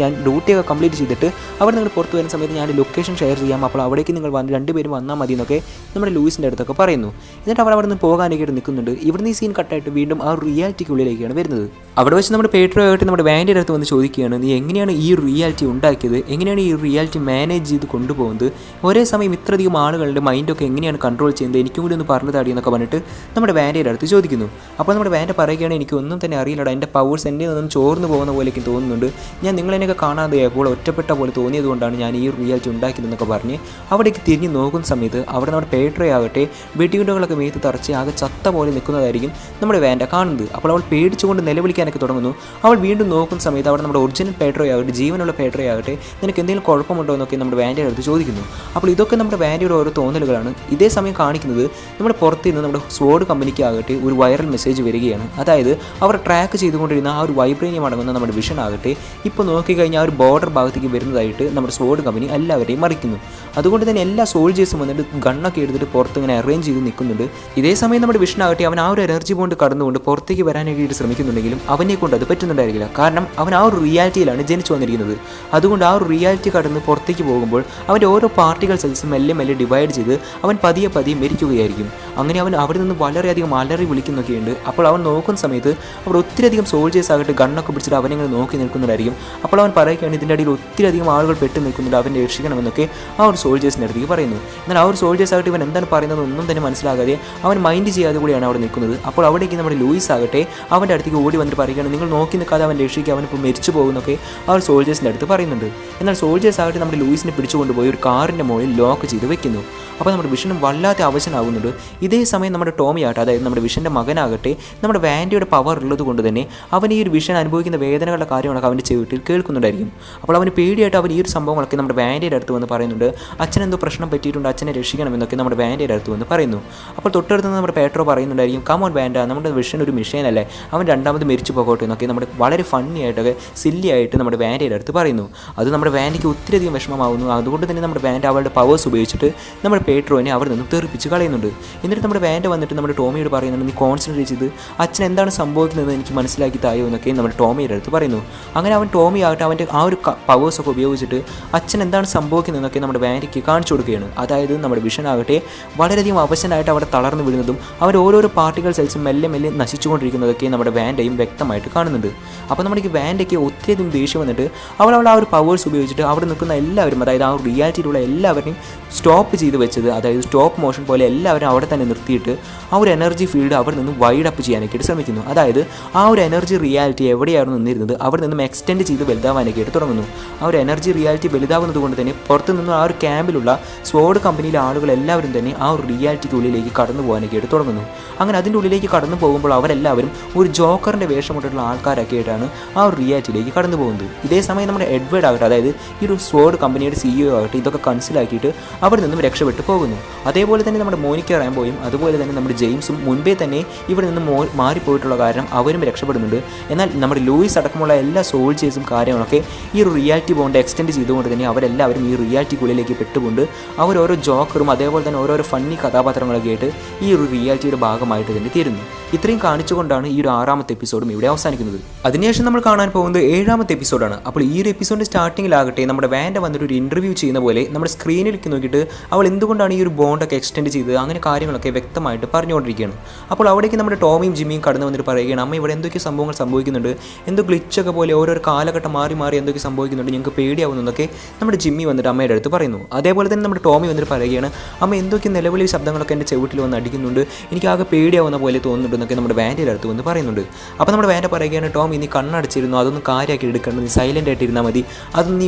ഞാൻ ഡ്യൂട്ടിയൊക്കെ കംപ്ലീറ്റ് ചെയ്തിട്ട് അവിടെ നിങ്ങൾ പുറത്ത് വരുന്ന സമയത്ത് ഞാൻ ലൊക്കേഷൻ ഷെയർ ചെയ്യാം, അപ്പോൾ അവിടേക്ക് നിങ്ങൾ രണ്ടുപേരും വന്നാൽ മതി എന്നൊക്കെ നമ്മുടെ ലൂയിസിൻ്റെ അടുത്തൊക്കെ പറയുന്നു. എന്നിട്ട് അവർ അവിടെ നിന്ന് പോകാനൊക്കെ നിൽക്കുന്നുണ്ട്. ഇവിടുന്ന് ഈ സീൻ കട്ടായിട്ട് വീണ്ടും ആ റിയാലിറ്റിക്കുള്ളിലേക്കാണ് വരുന്നത്. അവിടെ വെച്ച് നമ്മുടെ പേട്രോയായിട്ട് നമ്മുടെ വാൻഡിയുടെ അടുത്ത് വന്ന് ചോദിക്കുകയാണ് നീ എങ്ങനെയാണ് ഈ റിയാലിറ്റി ഉണ്ടാക്കിയത്, എങ്ങനെയാണ് ഈ റിയാലിറ്റി മാനേജ് ചെയ്ത് കൊണ്ടുപോകുന്നത്, ഒരേ സമയം ഇത്രയധികം ആളുകളുടെ മൈൻഡൊക്കെ എങ്ങനെയാണ് കൺട്രോൾ ചെയ്യുന്നത്, എനിക്കും കൂടി ഒന്ന് പറഞ്ഞു താടി എന്നൊക്കെ പറഞ്ഞിട്ട് നമ്മുടെ വാൻഡയുടെ അടുത്ത് ചോദിക്കുന്നു. അപ്പോൾ നമ്മുടെ വാൻഡ പറയുകയാണ്, എനിക്കൊന്നും തന്നെ അറിയില്ലടാ, എൻ്റെ പവേഴ്സ് എൻ്റെ നിന്നും ചോർന്നു പോകുന്ന പോലെയൊക്കെ തോന്നുന്നുണ്ട്, ഞാൻ നിങ്ങളെയൊക്കെ കാണാതെ അപ്പോൾ ഒറ്റപ്പെട്ട പോലെ തോന്നിയതുകൊണ്ടാണ് ഞാൻ ഈ റിയാലിറ്റി ഉണ്ടാക്കിയതെന്നൊക്കെ പറഞ്ഞ് അവിടേക്ക് തിരിഞ്ഞ് നോക്കുന്ന സമയത്ത് അവിടെ നമ്മുടെ പേട്രോ ആകട്ടെ വെടിയുണ്ടകളൊക്കെ മേത്ത് തറച്ച് ആകെ ചത്ത പോലെ നിൽക്കുന്നതായിരിക്കും നമ്മുടെ വാൻഡ കാണുന്നത്. അപ്പോൾ അവൾ പേടിച്ചുകൊണ്ട് നിലവിളിക്കാനൊക്കെ തുടങ്ങുന്നു. അവൾ വീണ്ടും നോക്കുന്ന സമയത്ത് അവിടെ നമ്മുടെ ഒറിജിനൽ പേട്രോ ആകട്ടെ, ജീവനുള്ള പേട്രോ ആകട്ടെ, നിനക്ക് എന്തെങ്കിലും കുഴപ്പമുണ്ടോ എന്നൊക്കെ നമ്മുടെ വാൻഡയുടെ അടുത്ത് ചോദിക്കുന്നു. അപ്പോൾ ഇതൊക്കെ നമ്മുടെ വാൻഡയുടെ ഓരോ തോന്നലുകളാണ്. ഇതേ സമയം കാണിക്കുന്നത് നമ്മുടെ പുറത്ത് നിന്ന് നമ്മുടെ സ്വോർഡ് കമ്പനിക്ക് ആകട്ടെ ഒരു വൈറൽ മെസ്സേജ് വരികയാണ്. അതായത് അവർ ട്രാക്ക് ചെയ്തുകൊണ്ടിരുന്ന ആ ഒരു വൈബ്രേനിയം അടങ്ങുന്ന നമ്മുടെ വിഷൻ ആകട്ടെ ഇപ്പോൾ നോക്കിക്കഴിഞ്ഞാൽ ആ ഒരു ബോർഡർ ഭാഗത്തേക്ക് വരുന്നതായിട്ട് നമ്മുടെ സ്വോർഡ് കമ്പനി എല്ലാവരെയും മറിക്കുന്നു. അതുകൊണ്ട് തന്നെ എല്ലാ സോൾജേഴ്സും വന്നിട്ട് ഗണ്ണൊക്കെ എടുത്തിട്ട് പുറത്ത് ഇങ്ങനെ അറേഞ്ച് ചെയ്ത് നിൽക്കുന്നുണ്ട്. ഇതേ സമയം നമ്മുടെ വിഷൻ ആകട്ടെ അവൻ ആ ഒരു എനർജി കൊണ്ട് കടന്നുകൊണ്ട് പുറത്തേക്ക് വരാനായിട്ട് ശ്രമിക്കുന്നുണ്ടെങ്കിലും അവനെ കൊണ്ട് അത് പറ്റുന്നുണ്ടായിരിക്കില്ല. കാരണം അവൻ ആ ഒരു റിയാലിറ്റിയിലാണ് ജനിച്ചു വന്നിരിക്കുന്നത്. അതുകൊണ്ട് ആ ഒരു റിയാലിറ്റി കടന്ന് പുറത്തേക്ക് പോകുമ്പോൾ അവൻ്റെ ഓരോ പാർട്ടികൾ സെൽസും മെല്ലെ മെല്ലെ ഡിവൈഡ് ചെയ്ത് അവൻ പതിയെ പതിയെ മരിക്കുകയായിരിക്കും. അങ്ങനെ അവൻ അവിടെ നിന്ന് വളരെയധികം അലറി വിളിക്കുന്നൊക്കെയുണ്ട്. അപ്പോൾ അവൻ നോക്കുന്ന സമയത്ത് അവിടെ ഒത്തിരിയധികം സോൾജേഴ്സ് ആകട്ടെ ഗണ്ണൊക്കെ പിടിച്ചിട്ട് അവനിങ്ങനെ നോക്കി നിൽക്കുന്നുണ്ടായിരിക്കും. അപ്പോൾ അവൻ പറയുകയാണ്, ഇതിൻ്റെ അടിയിൽ ഒത്തിരിയധികം ആളുകൾ പെട്ട് നിൽക്കുന്നുണ്ട്, അവനെ രക്ഷിക്കണമെന്നൊക്കെ ആ ഒരു സോൾജേഴ്സിൻ്റെ അടുത്തേക്ക് പറയുന്നു. എന്നാൽ ആ ഒരു സോൾജേഴ്സ് ആകട്ടെ ഇവൻ എന്താണ് പറയുന്നത് ഒന്നും തന്നെ മനസ്സിലാകാതെ അവൻ മൈൻഡ് ചെയ്യാതെ കൂടിയാണ് അവിടെ നിൽക്കുന്നത്. അപ്പോൾ അവിടേക്ക് നമ്മുടെ ലൂയിസ് ആകട്ടെ അവൻ്റെ അടുത്തേക്ക് ഓടി വന്നിട്ട് പറയുകയാണ്, നിങ്ങൾ നോക്കി നിൽക്കാതെ അവൻ രക്ഷിക്കുക, അവനിപ്പോൾ മരിച്ചു പോകുന്നൊക്കെ ആ ഒരു സോൾജേഴ്സിൻ്റെ അടുത്ത് പറയുന്നുണ്ട്. എന്നാൽ സോൾജേഴ്സ് ആകട്ടെ നമ്മുടെ ലൂയിസിനെ പിടിച്ചുകൊണ്ടുപോയി ഒരു കാറിൻ്റെ മുകളിൽ ലോക്ക് ചെയ്ത് വെക്കുന്നു. അപ്പോൾ നമ്മുടെ വിഷനും വല്ലാത്ത അവശനാകുന്നുണ്ട്. ഇതേ സമയം നമ്മുടെ ടോമി ആകട്ടെ, അതായത് നമ്മുടെ വിഷൻ്റെ മകനാകട്ടെ, നമ്മുടെ വാൻഡിയുടെ പവർ ഉള്ളത് കൊണ്ട് തന്നെ അവൻ ഈ ഒരു വിഷൻ അനുഭവിക്കുന്ന വേദനകളുടെ കാര്യങ്ങളൊക്കെ അവൻ്റെ ചെവിട്ടിൽ കേൾക്കുന്നുണ്ടായിരിക്കും. അപ്പോൾ അവന് പേടിയായിട്ട് അവൻ ഈ ഒരു സംഭവങ്ങളൊക്കെ നമ്മുടെ വാൻഡിയുടെ അടുത്ത് വന്ന് പറയുന്നുണ്ട്. അച്ഛനെന്തോ പ്രശ്നം പറ്റിയിട്ടുണ്ട്, അച്ഛനെ രക്ഷിക്കണമെന്നൊക്കെ നമ്മുടെ വാൻഡിയുടെ അടുത്ത് വന്ന് പറയുന്നു. അപ്പോൾ തൊട്ടടുത്ത് നമ്മുടെ പേട്രോ പറയുന്നുണ്ടായിരിക്കും, കമോൺ വാൻഡ, നമ്മുടെ വിഷൻ ഒരു മിഷനല്ലേ, അവൻ രണ്ടാമത് മരിച്ചു പോകട്ടെ എന്നൊക്കെ നമ്മുടെ വളരെ ഫണ്ണി ആയിട്ടൊക്കെ സില്ലി ആയിട്ട് നമ്മുടെ വാൻഡിയുടെ അടുത്ത് പറയുന്നു. അത് നമ്മുടെ വാൻഡിക്ക് ഒത്തിരിയധികം വിഷമമാകുന്നു. അതുകൊണ്ട് തന്നെ നമ്മുടെ വാൻഡ അവളുടെ പവേഴ്സ് ഉപയോഗിച്ചിട്ട് നമ്മുടെ പേട്രോനെ അവിടെ നിന്ന് തെറിപ്പിച്ച് കളയുന്നുണ്ട്. എന്നിട്ട് നമ്മുടെ വാൻഡ വന്നിട്ട് നമ്മുടെ ടോമിയോട് പറയുന്നുണ്ട്, നീ കോൺസെൻട്രേറ്റ് ചെയ്ത് അച്ഛൻ എന്താണ് സംഭവിക്കുന്നത് എനിക്ക് മനസ്സിലാക്കി തായോ എന്നൊക്കെ നമ്മുടെ ടോമിയുടെ അടുത്ത് പറയുന്നു. അങ്ങനെ അവൻ ടോമി ആകട്ടെ അവൻ്റെ ആ ഒരു പവേഴ്സൊക്കെ ഉപയോഗിച്ചിട്ട് അച്ഛൻ എന്താണ് സംഭവിക്കുന്നതെന്നൊക്കെ നമ്മുടെ വാൻഡയ്ക്ക് കാണിച്ചു കൊടുക്കുകയാണ്. അതായത് നമ്മുടെ വിഷൻ ആകട്ടെ വളരെയധികം അവശനായിട്ട് അവിടെ തളർന്നു വീഴുന്നതും അവൻ്റെ ഓരോരോ പാർട്ടികൾ സെൽസും മെല്ലെ മെല്ലെ നശിച്ചുകൊണ്ടിരിക്കുന്നതൊക്കെ നമ്മുടെ വാൻഡയും വ്യക്തമായിട്ട് കാണുന്നുണ്ട്. അപ്പോൾ നമ്മുടെ ഈ വാൻഡയ്ക്ക് ഒത്തിരിയധികം ദേഷ്യം വന്നിട്ട് അവൾ ആ ഒരു പവേഴ്സ് ഉപയോഗിച്ചിട്ട് അവിടെ നിൽക്കുന്ന എല്ലാവരും, അതായത് ആ ഒരു റിയാലിറ്റിയിലുള്ള എല്ലാവരെയും സ്റ്റോപ്പ് ചെയ്ത് വെച്ചത്, അതായത് സ്റ്റോപ്പ് മോഷൻ പോലെ എല്ലാവരും അവിടെ തന്നെ നിർത്തിയിട്ട് ആ ഒരു എനർജി ഫീൽഡ് അവിടെ നിന്നും വൈഡ് അപ്പ് ചെയ്യാനായിട്ട് ശ്രമിക്കുന്നു. അതായത് ആ ഒരു എനർജി റിയാലിറ്റി എവിടെയാണ് നിന്നിരുന്നത് അവിടെ നിന്നും എക്സ്റ്റെൻഡ് ചെയ്ത് വലുതാവാനായിട്ട് തുടങ്ങുന്നു. ആ ഒരു എനർജി റിയാലിറ്റി വലുതാവുന്നത് കൊണ്ട് തന്നെ പുറത്തു നിന്നും ആ ഒരു ക്യാമ്പിലുള്ള സ്വോർഡ് കമ്പനിയിലെ ആളുകൾ എല്ലാവരും തന്നെ ആ ഒരു റിയാലിറ്റിക്ക് ഉള്ളിലേക്ക് കടന്നു പോകാനായിട്ട് തുടങ്ങുന്നു. അങ്ങനെ അതിൻ്റെ ഉള്ളിലേക്ക് കടന്നു പോകുമ്പോൾ അവരെല്ലാവരും ഒരു ജോക്കറിൻ്റെ വേഷമിട്ടുള്ള ആൾക്കാരൊക്കെ ആയിട്ടാണ് ആ ഒരു റിയാലിറ്റിയിലേക്ക് കടന്നു പോകുന്നത്. ഇതേ സമയം നമ്മുടെ എഡ്വേർഡ് ആകട്ടെ, അതായത് ഈ ഒരു സ്വോർഡ് കമ്പനിയുടെ CEO ആകട്ടെ ഇതൊക്കെ മനസ്സിലാക്കിയിട്ട് അവിടെ നിന്നും രക്ഷപ്പെട്ടു പോകുന്നു. അതേപോലെ തന്നെ നമ്മുടെ മോനിക്ക റാംബോയും അതുപോലെ തന്നെ നമ്മുടെ ജെയിംസും മുൻപേ തന്നെ ഇവിടെ നിന്ന് മാറിപ്പോയിട്ടുള്ള കാരണം അവരും രക്ഷപ്പെടുന്നുണ്ട്. എന്നാൽ നമ്മുടെ ലൂയിസ് അടക്കമുള്ള എല്ലാ സോൾജേഴ്സും കാര്യങ്ങളൊക്കെ ഈ ഒരു റിയാലിറ്റി ബോണ്ട് എക്സ്റ്റെൻഡ് ചെയ്തുകൊണ്ട് തന്നെ അവരെല്ലാവരും ഈ റിയാലിറ്റിക്കുള്ളിലേക്ക് പെട്ടുകൊണ്ട് അവരോരോ ജോക്കറും അതേപോലെ തന്നെ ഓരോരോ ഫണ്ണി കഥാപാത്രങ്ങളൊക്കെ ആയിട്ട് ഈ ഒരു റിയാലിറ്റിയുടെ ഭാഗമായിട്ട് തന്നെ തീരുന്നു. ഇത്രയും കാണിച്ചുകൊണ്ടാണ് ഈ ഒരു 6ാമത്തെ എപ്പിസോഡും ഇവിടെ അവസാനിക്കുന്നത്. അതിനുശേഷം നമ്മൾ കാണാൻ പോകുന്നത് 7ാമത്തെ എപ്പിസോഡാണ്. അപ്പോൾ ഈ ഒരു എപ്പിസോഡിൻ്റെ സ്റ്റാർട്ടിങ്ങിലാകട്ടെ നമ്മുടെ വാൻഡ വന്നിട്ട് ഒരു ഇൻ്റർവ്യൂ ചെയ്യുന്ന പോലെ നമ്മുടെ സ്ക്രീനിലേക്ക് നോക്കിയിട്ട് അവൾ എന്തുകൊണ്ടാണ് ഈ ഒരു ബോണ്ടൊക്കെ എക്സ്റ്റെൻഡ് ചെയ്തത് അങ്ങനെ കാര്യങ്ങളൊക്കെ വ്യക്തമായിട്ട് പറഞ്ഞുകൊണ്ടിരിക്കുകയാണ്. അപ്പോൾ അവിടേക്ക് നമ്മുടെ ടോമിയും ജിമ്മിയും കടന്നു വന്നിട്ട് പറയുകയാണ്, അമ്മ ഇവിടെ എന്തൊക്കെ സംഭവങ്ങൾ സംഭവിക്കുന്നുണ്ട്, എന്തോ ഗ്ലിച്ചൊക്കെ പോലെ ഓരോരോ കാലഘട്ടം മാറി മാറി എന്തൊക്കെ സംഭവിക്കുന്നുണ്ട്, ഞങ്ങൾക്ക് പേടിയാവുന്നതൊക്കെ നമ്മുടെ ജിമ്മി വന്നിട്ട് അമ്മയുടെ അടുത്ത് പറയുന്നു. അതേപോലെ തന്നെ നമ്മുടെ ടോമി വന്നിട്ട് പറയുകയാണ്, അമ്മ എന്തൊക്കെ നിലവിളി ശബ്ദങ്ങളൊക്കെ എൻ്റെ ചെവിട്ടിൽ വന്ന് അടിക്കുന്നുണ്ട്, എനിക്ക് ആകെ പേടിയാവുന്ന പോലെ തോന്നുന്നുണ്ട് എന്നൊക്കെ നമ്മുടെ വാൻഡയുടെ അടുത്ത് വന്ന് പറയുന്നുണ്ട്. അപ്പോൾ നമ്മുടെ വാൻഡ പറയുകയാണ്, ടോമി നീ കണ്ണടച്ചിരുന്നു, അതൊന്നും കാര്യമാക്കി എടുക്കേണ്ട, നീ സൈലൻ്റ് ആയിട്ടിരുന്നാൽ മതി, അതൊന്നും നീ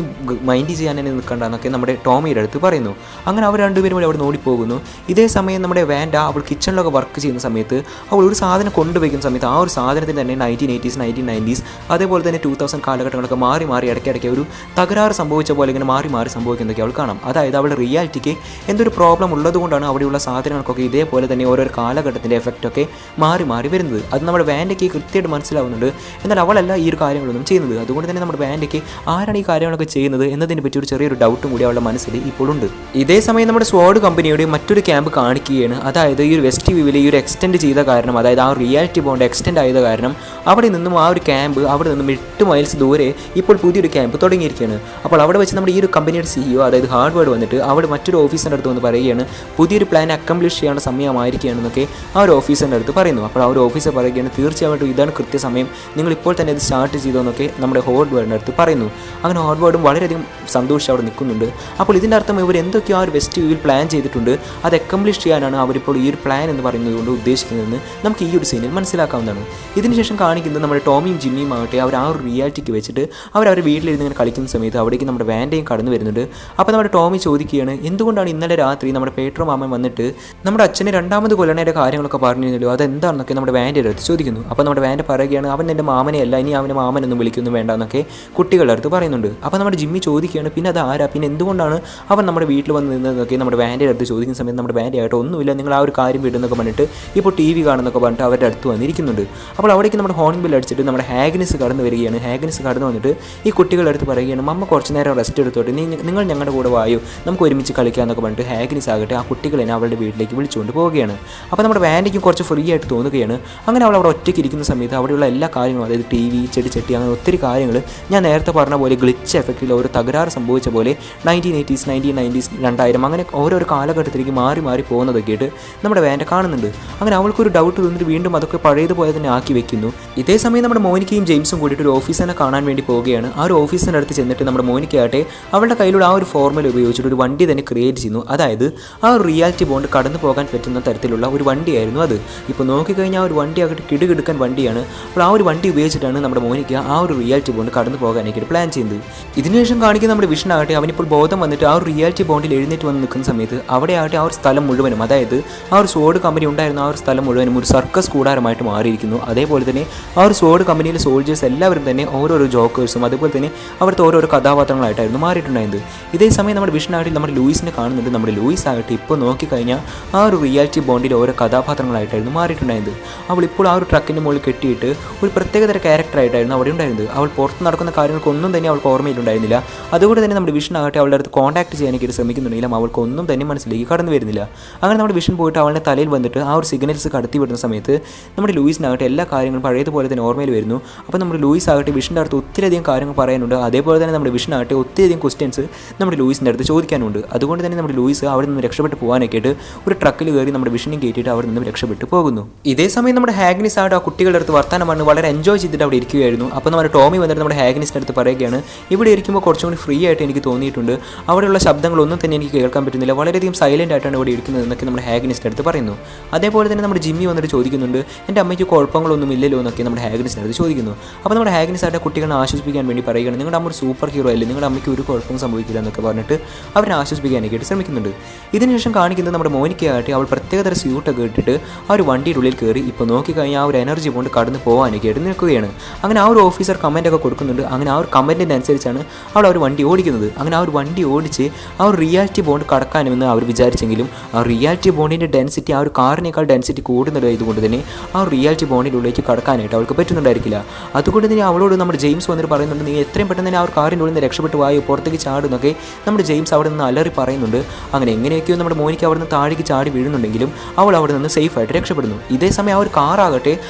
മൈൻഡ് ചെയ്യാൻ തന്നെ നിൽക്കണ്ട എന്നൊക്കെ നമ്മുടെ ടോമിയുടെ അടുത്ത് പറയുന്നു. അങ്ങനെ അവർ രണ്ടുപേരും കൂടി അവിടെ ഓടിപ്പോകുന്നു. ഇതേ സമയം നമ്മുടെ വാൻഡ അവൾ കിച്ചണിലൊക്കെ വർക്ക് ചെയ്യുന്ന സമയത്ത് അവൾ ഒരു സാധനം കൊണ്ടുവയ്ക്കുന്ന സമയത്ത് ആ ഒരു സാധനത്തിന് തന്നെ 1980s 1990s അതേപോലെ തന്നെ 2000 കാലഘട്ടങ്ങളൊക്കെ മാറി മാറി ഇടയ്ക്കിടയ്ക്ക് ഒരു തകരാറ് സംഭവിച്ച പോലെ ഇങ്ങനെ മാറി മാറി സംഭവിക്കുന്നതൊക്കെ അവൾ കാണാം. അതായത് അവളുടെ റിയാലിറ്റിക്ക് എന്തൊരു പ്രോബ്ലം ഉള്ളതുകൊണ്ടാണ് അവിടെയുള്ള സാധനങ്ങൾക്കൊക്കെ ഇതേപോലെ തന്നെ ഓരോ കാലഘട്ടത്തിൻ്റെ എഫക്റ്റൊക്കെ മാറി മാറി വരുന്നത്. അത് നമ്മുടെ വാൻഡയ്ക്ക് കൃത്യമായിട്ട് മനസ്സിലാവുന്നുണ്ട്. എന്നാൽ അവളല്ല ഈ ഒരു കാര്യങ്ങളൊന്നും ചെയ്യുന്നത്. അതുകൊണ്ട് തന്നെ നമ്മുടെ വാൻഡയ്ക്ക് ആരാണ് ഈ കാര്യങ്ങളൊക്കെ ചെയ്യുന്നത് എന്നതിനെ പറ്റി ഒരു ചെറിയൊരു ഡൗട്ടും കൂടി അവളുടെ മനസ്സിൽ ഇപ്പോൾ ഉണ്ട്. ഇതേ സമയം നമ്മുടെ SWORD കമ്പനിയുടെ മറ്റൊരു ക്യാമ്പ് കാണിക്കുകയാണ്. അതായത് ഈ ഒരു വെസ്റ്റ് വ്യൂവിൽ ഈ ഒരു എക്സ്റ്റെൻഡ് ചെയ്ത കാരണം, അതായത് ആ റിയാലിറ്റി ബോണ്ട് എക്സ്റ്റെൻഡ് ആയത് കാരണം അവിടെ നിന്നും ആ ഒരു ക്യാമ്പ് അവിടെ നിന്നും 8 മൈൽസ് ദൂരെ ഇപ്പോൾ പുതിയൊരു ക്യാമ്പ് തുടങ്ങിയിരിക്കുകയാണ്. അപ്പോൾ അവിടെ വെച്ച് നമ്മുടെ ഈ ഒരു കമ്പനിയുടെ CEO അതായത് ഹാർഡ്വേർഡ് വന്നിട്ട് അവിടെ മറ്റൊരു ഓഫീസറിൻ്റെ അടുത്ത് വന്ന് പറയുകയാണ് പുതിയൊരു പ്ലാൻ അക്കംപ്ലിഷ് ചെയ്യേണ്ട സമയമായിരിക്കുകയാണെന്നൊക്കെ ആ ഒരു ഓഫീസറിൻ്റെ അടുത്ത് പറയുന്നു. അപ്പോൾ ആ ഒരു ഓഫീസർ പറയുകയാണ് തീർച്ചയായിട്ടും ഇതാണ് കൃത്യസമയം, നിങ്ങൾ ഇപ്പോൾ തന്നെ ഇത് സ്റ്റാർട്ട് ചെയ്തോന്നൊക്കെ നമ്മുടെ ഹാർഡ്വേർഡിൻ്റെ അടുത്ത് പറയുന്നു. അങ്ങനെ ഹാർഡ്വേർഡും വളരെയധികം സന്തോഷിച്ച് അവിടെ നിൽക്കുന്നുണ്ട്. അപ്പോൾ ഇതിൻ്റെ അർത്ഥം ഇവർ എന്തൊക്കെയോ ആ ഒരു വെസ്റ്റ് വ്യൂവിൽ പ്ലാൻ ചെയ്തിട്ടുണ്ട്, അത് അക്കംപ്ലിഷ് ചെയ്യാനാണ് അവരിപ്പോൾ ഈ ഒരു പ്ലാൻ എന്ന് പറയുന്നത് കൊണ്ട് ഉദ്ദേശിക്കുന്നതെന്ന് നമുക്ക് ഈ ഒരു സീനിൽ മനസ്സിലാക്കാവുന്നതാണ്. ഇതിനുശേഷം കാണിക്കുന്നത് നമ്മുടെ ടോമിയും ജിമ്മിയും ആകട്ടെ അവർ ആ ഒരു റിയാലിറ്റിക്ക് വെച്ചിട്ട് അവരുടെ വീട്ടിലിരുന്ന് ഇങ്ങനെ കളിക്കുന്ന സമയത്ത് അവിടേക്ക് നമ്മുടെ വാൻഡയും കടന്നു വരുന്നുണ്ട്. അപ്പോൾ നമ്മുടെ ടോമി ചോദിക്കുകയാണ് എന്തുകൊണ്ടാണ് ഇന്നലെ രാത്രി നമ്മുടെ പേട്രോ മാമൻ വന്നിട്ട് നമ്മുടെ അച്ഛനെ രണ്ടാമത് കൊല്ലണയുടെ കാര്യങ്ങളൊക്കെ പറഞ്ഞിരുന്നല്ലോ, അതെന്താണെന്നൊക്കെ നമ്മുടെ വാൻഡയുടെ അടുത്ത് ചോദിക്കുന്നു. അപ്പോൾ നമ്മുടെ വാൻഡ് പറയുകയാണ് അവൻ എൻ്റെ മാമനെയല്ല, ഇനി അവനെ മാമനൊന്നും വിളിക്കൊന്നും വേണ്ട എന്നൊക്കെ കുട്ടികളുടെ അടുത്ത് പറയുന്നുണ്ട്. അപ്പോൾ നമ്മുടെ ജിമ്മി ചോദിക്കുകയാണ് പിന്നെ അത് ആരാ, പിന്നെ എന്തുകൊണ്ടാണ് അവൻ നമ്മുടെ വീട്ടിൽ വന്ന് നിന്നതൊക്കെ നമ്മുടെ വാൻഡയുടെ അടുത്ത് ചോദിക്കുന്ന സമയത്ത് നമ്മുടെ വാൻഡ് ആയിട്ട് ഒന്നുമില്ല, നിങ്ങൾ ആ ഒരു കാര്യം വിടുന്നൊക്കെ പറഞ്ഞിട്ട് ഇപ്പോൾ TV കാണുന്നൊക്കെ പറഞ്ഞിട്ട് അവരുടെ അടുത്ത് വന്നിരിക്കുന്നുണ്ട്. അപ്പോൾ അവിടേക്ക് നമ്മുടെ ഹോണിംഗ് ബെൽ അടിച്ചിട്ട് നമ്മുടെ ഹാഗ്നിസ് കടന്നു വരികയാണ്. ഹാഗ്നിസ് കടന്നു വന്നിട്ട് ഈ കുട്ടികളുടെ അടുത്ത് പറയുകയാണ് മമ്മ കുറച്ച് നേരം റെസ്റ്റ് എടുത്തോട്ടെ, നിങ്ങൾ ഞങ്ങളുടെ കൂടെ വായു, നമുക്ക് ഒരുമിച്ച് കളിക്കാമെന്നൊക്കെ പറഞ്ഞിട്ട് ഹാഗ്നിസ് ആകട്ടെ ആ കുട്ടികളെ അവളുടെ വീട്ടിലേക്ക് വിളിച്ചുകൊണ്ട് പോവുകയാണ്. അപ്പോൾ നമ്മുടെ വാൻഡിക്കും കുറച്ച് ഫ്രീ ആയിട്ട് തോന്നുകയാണ്. അങ്ങനെ അവൾ അവിടെ ഒറ്റയ്ക്ക് ഇരിക്കുന്ന സമയത്ത് അവിടെയുള്ള എല്ലാ കാര്യങ്ങളും, അതായത് TV, ചെടിച്ചട്ടി, അങ്ങനെ ഒത്തിരി കാര്യങ്ങൾ ഞാൻ നേരത്തെ പറഞ്ഞ പോലെ ഗ്ലിച്ച് എഫക്റ്റിൽ ഒരു തകരാറ് സംഭവിച്ച പോലെ 1980s, 1990s, 2000 അങ്ങനെ ഓരോരോ കാലഘട്ടത്തിലേക്ക് മാറി മാറി പോകുന്നതൊക്കെ ആയിട്ട് നമ്മുടെ വാൻഡ് കാണുന്നുണ്ട്. അങ്ങനെ അവൾക്കൊരു ഡൗട്ട് തോന്നിട്ട് വീണ്ടും അതൊക്കെ പഴയതുപോലെ തന്നെ ആക്കി വെക്കുന്നു. ഇതേ സമയം നമ്മുടെ മോനിക്കയും ജെയിംസും കൂടിയിട്ട് ഒരു ഓഫീസറിനെ കാണാൻ വേണ്ടി പോവുകയാണ്. ആ ഒരു ഓഫീസറിൻ്റെ അടുത്ത് ചെന്നിട്ട് നമ്മുടെ മോനിക്കയാട്ടെ അവളുടെ കയ്യിലുള്ള ആ ഒരു ഫോർമുല ഉപയോഗിച്ചിട്ട് ഒരു വണ്ടി തന്നെ ക്രിയേറ്റ് ചെയ്യുന്നു. അതായത് ആ ഒരു റിയാലിറ്റി ബോണ്ട് കടന്നു പോകാൻ പറ്റുന്ന തരത്തിലുള്ള ഒരു വണ്ടിയായിരുന്നു അത്. ഇപ്പോൾ നോക്കിക്കഴിഞ്ഞാൽ ആ ഒരു വണ്ടി ആകട്ടെ കിടുകിടുക്കാൻ വണ്ടിയാണ്. അപ്പോൾ ആ ഒരു വണ്ടി ഉപയോഗിച്ചിട്ടാണ് നമ്മുടെ മോനിക്ക ആ ഒരു റിയാലിറ്റി ബോണ്ട് കടന്നു പോകാനായിട്ട് പ്ലാൻ ചെയ്യുന്നത്. ഇതിനുശേഷം കാണിക്കുന്ന നമ്മുടെ വിഷൻ ആകട്ടെ അവനിപ്പോൾ ബോധം വന്നിട്ട് ആ ഒരു റിയാലിറ്റി ബോണ്ടിൽ എഴുന്നേറ്റ് വന്ന് നിൽക്കുന്ന സമയത്ത് അവിടെ ആകട്ടെ ആ ഒരു സ്ഥലം മുഴുവനും, അതായത് ആ ഒരു SWORD കമ്പനി ഉണ്ടായിരുന്ന ആ ഒരു സ്ഥലം മുഴുവനും ഒരു സർക്കസ് കൂടാരമായിട്ട് മാറിയിരിക്കുന്നു. അതേപോലെ തന്നെ ആ ഒരു SWORD കമ്പനിയിലെ സോൾജേഴ്സ് എല്ലാവരും തന്നെ ഓരോരോ ജോക്കേഴ്സും അതുപോലെ തന്നെ അവിടുത്തെ ഓരോരോ കഥാപാത്രങ്ങളായിട്ടായിരുന്നു മാറിയിട്ടുണ്ടായത്. ഇതേ സമയം നമ്മുടെ വിഷൻ ആകട്ടെ നമ്മുടെ ലൂയിസിനെ കാണുന്നുണ്ട്. നമ്മുടെ ലൂയിസ് ആകട്ടെ ഇപ്പോൾ നോക്കിക്കഴിഞ്ഞാൽ ആ ഒരു റിയാലിറ്റി ബോണ്ടിൽ ഓരോ കഥാപാത്രങ്ങളായിട്ടായിരുന്നു മാറിയിട്ടുണ്ടായത്. അവൾ ഇപ്പോൾ ആ ഒരു ട്രക്കിൻ്റെ മുകളിൽ കെട്ടിയിട്ട് ഒരു പ്രത്യേകതര ക്യാരക്ടറായിട്ടായിരുന്നു അവിടെ ഉണ്ടായിരുന്നത്. അവൾ പുറത്ത് നടക്കുന്ന കാര്യങ്ങൾക്കൊന്നും തന്നെ അവൾക്ക് ഓർമ്മയിലുണ്ടായിരുന്നില്ല. അതുകൊണ്ട് തന്നെ നമ്മുടെ വിഷൻ ആകട്ടെ അവളുടെ അടുത്ത് കോൺടാക്ട് ചെയ്യാനായിട്ട് ശ്രമിക്കുന്നുണ്ടെങ്കിലും അവൾക്കൊന്നും തന്നെ മനസ്സിലേക്ക് കടന്നു വരുന്നില്ല. അങ്ങനെ നമ്മുടെ വിഷൻ പോയിട്ട് അവളുടെ തലയിൽ വന്നിട്ട് ആ ഒരു സിഗ്നൽസ് കടത്തി വിടുന്ന സമയത്ത് നമ്മുടെ ലൂയിസിനാകട്ടെ എല്ലാ കാര്യങ്ങളും പഴയതുപോലെ തന്നെ ഓർമ്മയിൽ വരുന്നു. അപ്പോൾ നമ്മുടെ ലൂയിസ് ആകട്ടെ വിഷൻ്റെ അടുത്ത് ഒത്തിരിയധികം കാര്യങ്ങൾ പറയാനുണ്ട്. അതേപോലെ തന്നെ നമ്മുടെ വിഷൻ ആകട്ടെ ഒത്തിരിയധികം ക്വസ്റ്റ്യൻസ് നമ്മുടെ ലൂയിസിൻ്റെ അടുത്ത് ചോദിക്കാനുണ്ട്. അതുകൊണ്ട് തന്നെ നമ്മുടെ ലൂയിസ് അവിടെ നിന്ന് രക്ഷപ്പെട്ട് പോകാനൊക്കെ ആയിട്ട് ഒരു ട്രക്കിൽ കയറി നമ്മുടെ വിഷനും കയറ്റിയിട്ട് അവിടെ നിന്നും രക്ഷപ്പെട്ട് പോകുന്നു. ഇതേ സമയം നമ്മുടെ ഹാഗ്നിസ് ആകട്ടെ ആ കുട്ടികളുടെ അടുത്ത് വർത്താനം പറഞ്ഞ് വളരെ എൻജോയ് ചെയ്തിട്ട് അവിടെ ഇരിക്കുകയായിരുന്നു. അപ്പോൾ നമ്മുടെ ടോമി വന്നിട്ട് നമ്മുടെ ഹാഗ്നിസിൻ്റെ അടുത്ത് പറയുകയാണ് ഇവിടെ ഇരിക്കുമ്പോൾ കുറച്ചും കൂടി ഫ്രീ ആയിട്ട് എനിക്ക് തോന്നിയിട്ടുണ്ട്, അവിടെയുള്ള ശബ്ദങ്ങളൊന്നും തന്നെ എനിക്ക് കേൾക്കാൻ പറ്റുന്നില്ല, വളരെയധികം സൈലൻ്റ് ആയിട്ടാണ് ഇവിടെ ഇരിക്കുന്നത് എന്നൊക്കെ നമ്മുടെ ഹാഗ്നിസിൻ്റെ അടുത്ത് പറയുന്നു. അതേപോലെ തന്നെ നമ്മുടെ ജിമ്മി വന്നിട്ട് ചോദിക്കുന്നുണ്ട് എൻ്റെ അമ്മയ്ക്ക് കുഴപ്പങ്ങളൊന്നും ഇല്ലല്ലോ എന്നൊക്കെ നമ്മുടെ ഹാഗ്നിസിൻ്റെ അടുത്ത് ചോദിക്കുന്നു. അപ്പോൾ നമ്മുടെ ഹാഗ്നിസ് ആയിട്ട് കുട്ടികളെ ആശ്വസിപ്പിക്കാൻ വേണ്ടി പറയുകയാണ് നിങ്ങളുടെ അമ്മ ഒരു സൂപ്പർ ഹീറോ അല്ലേ, നിങ്ങളുടെ അമ്മയ്ക്ക് ഒരു കുഴപ്പവും സംഭവിക്കില്ല എന്നൊക്കെ പറഞ്ഞിട്ട് അവരെ ആശ്വസിപ്പിക്കാനായിട്ട് ശ്രമിക്കുന്നുണ്ട്. ഇതിനുശേഷം കാണിക്കുന്നത് നമ്മുടെ മോനിക്കയായിട്ട് അവൾ പ്രത്യേകതര സ്യൂട്ടൊക്കെ ഇട്ടിട്ട് ആ ഒരു വണ്ടിയുടെ ഉള്ളിൽ കയറി ഇപ്പോൾ നോക്കിക്കഴിഞ്ഞാൽ ആ ഒരു എനർജി കൊണ്ട് കടന്നു പോകാനൊക്കെയായിട്ട് നിൽക്കുകയാണ്. അങ്ങനെ ആ ഒരു ഓഫീസർ കമൻറ്റൊക്കെ കൊടുക്കുന്നുണ്ട്. അങ്ങനെ ആ ഒരു കമൻറ്റിൻ്റെ അനുസരിച്ചാണ് അവൾ ആ ഒരു വണ്ടി ഓടിക്കുന്നത്. അങ്ങനെ ആ ഒരു വണ്ടി ഓടിച്ച് ആ ഒരു റിയാലിറ്റി ബോണ്ട് കടക്കാനുമെന്ന് അവർ വിചാരിച്ചെങ്കിലും ആ റിയാലിറ്റി ബോണ്ടിൻ്റെ ഡെൻസിറ്റി ആ ഒരു കാറിനേക്കാൾ ഡെൻസിറ്റി കൂടുന്നത് ഇതുകൊണ്ട് തന്നെ ആ ഒരു റിയാലിറ്റി ബോണ്ടിനുള്ളിലേക്ക് കടക്കാനായിട്ട് അവൾക്ക് പറ്റുന്നുണ്ടായിരിക്കില്ല. അതുകൊണ്ട് തന്നെ അവളോട് നമ്മുടെ ജെയിംസ് വന്നിട്ട് പറയുന്നുണ്ട് നീ എത്രയും പെട്ടെന്ന് തന്നെ ആ ഒരു കാറിൻ്റെ ഉള്ളിൽ നിന്ന് രക്ഷപ്പെട്ട് വായു പുറത്തേക്ക് ചാടുന്നൊക്കെ നമ്മുടെ ജെയിംസ് അവിടെ നിന്ന് അലറി പറയുന്നുണ്ട്. അങ്ങനെ എങ്ങനെയൊക്കെയോ നമ്മുടെ മോനിക്ക് അവിടെ നിന്ന് താഴേക്ക് ചാടി വീഴുന്നുണ്ടെങ്കിലും അവൾ അവിടെ നിന്ന് സേഫായിട്ട് രക്ഷപ്പെടുന്നു. ഇതേ സമയം ആ ഒരു കാറാകട്ടെ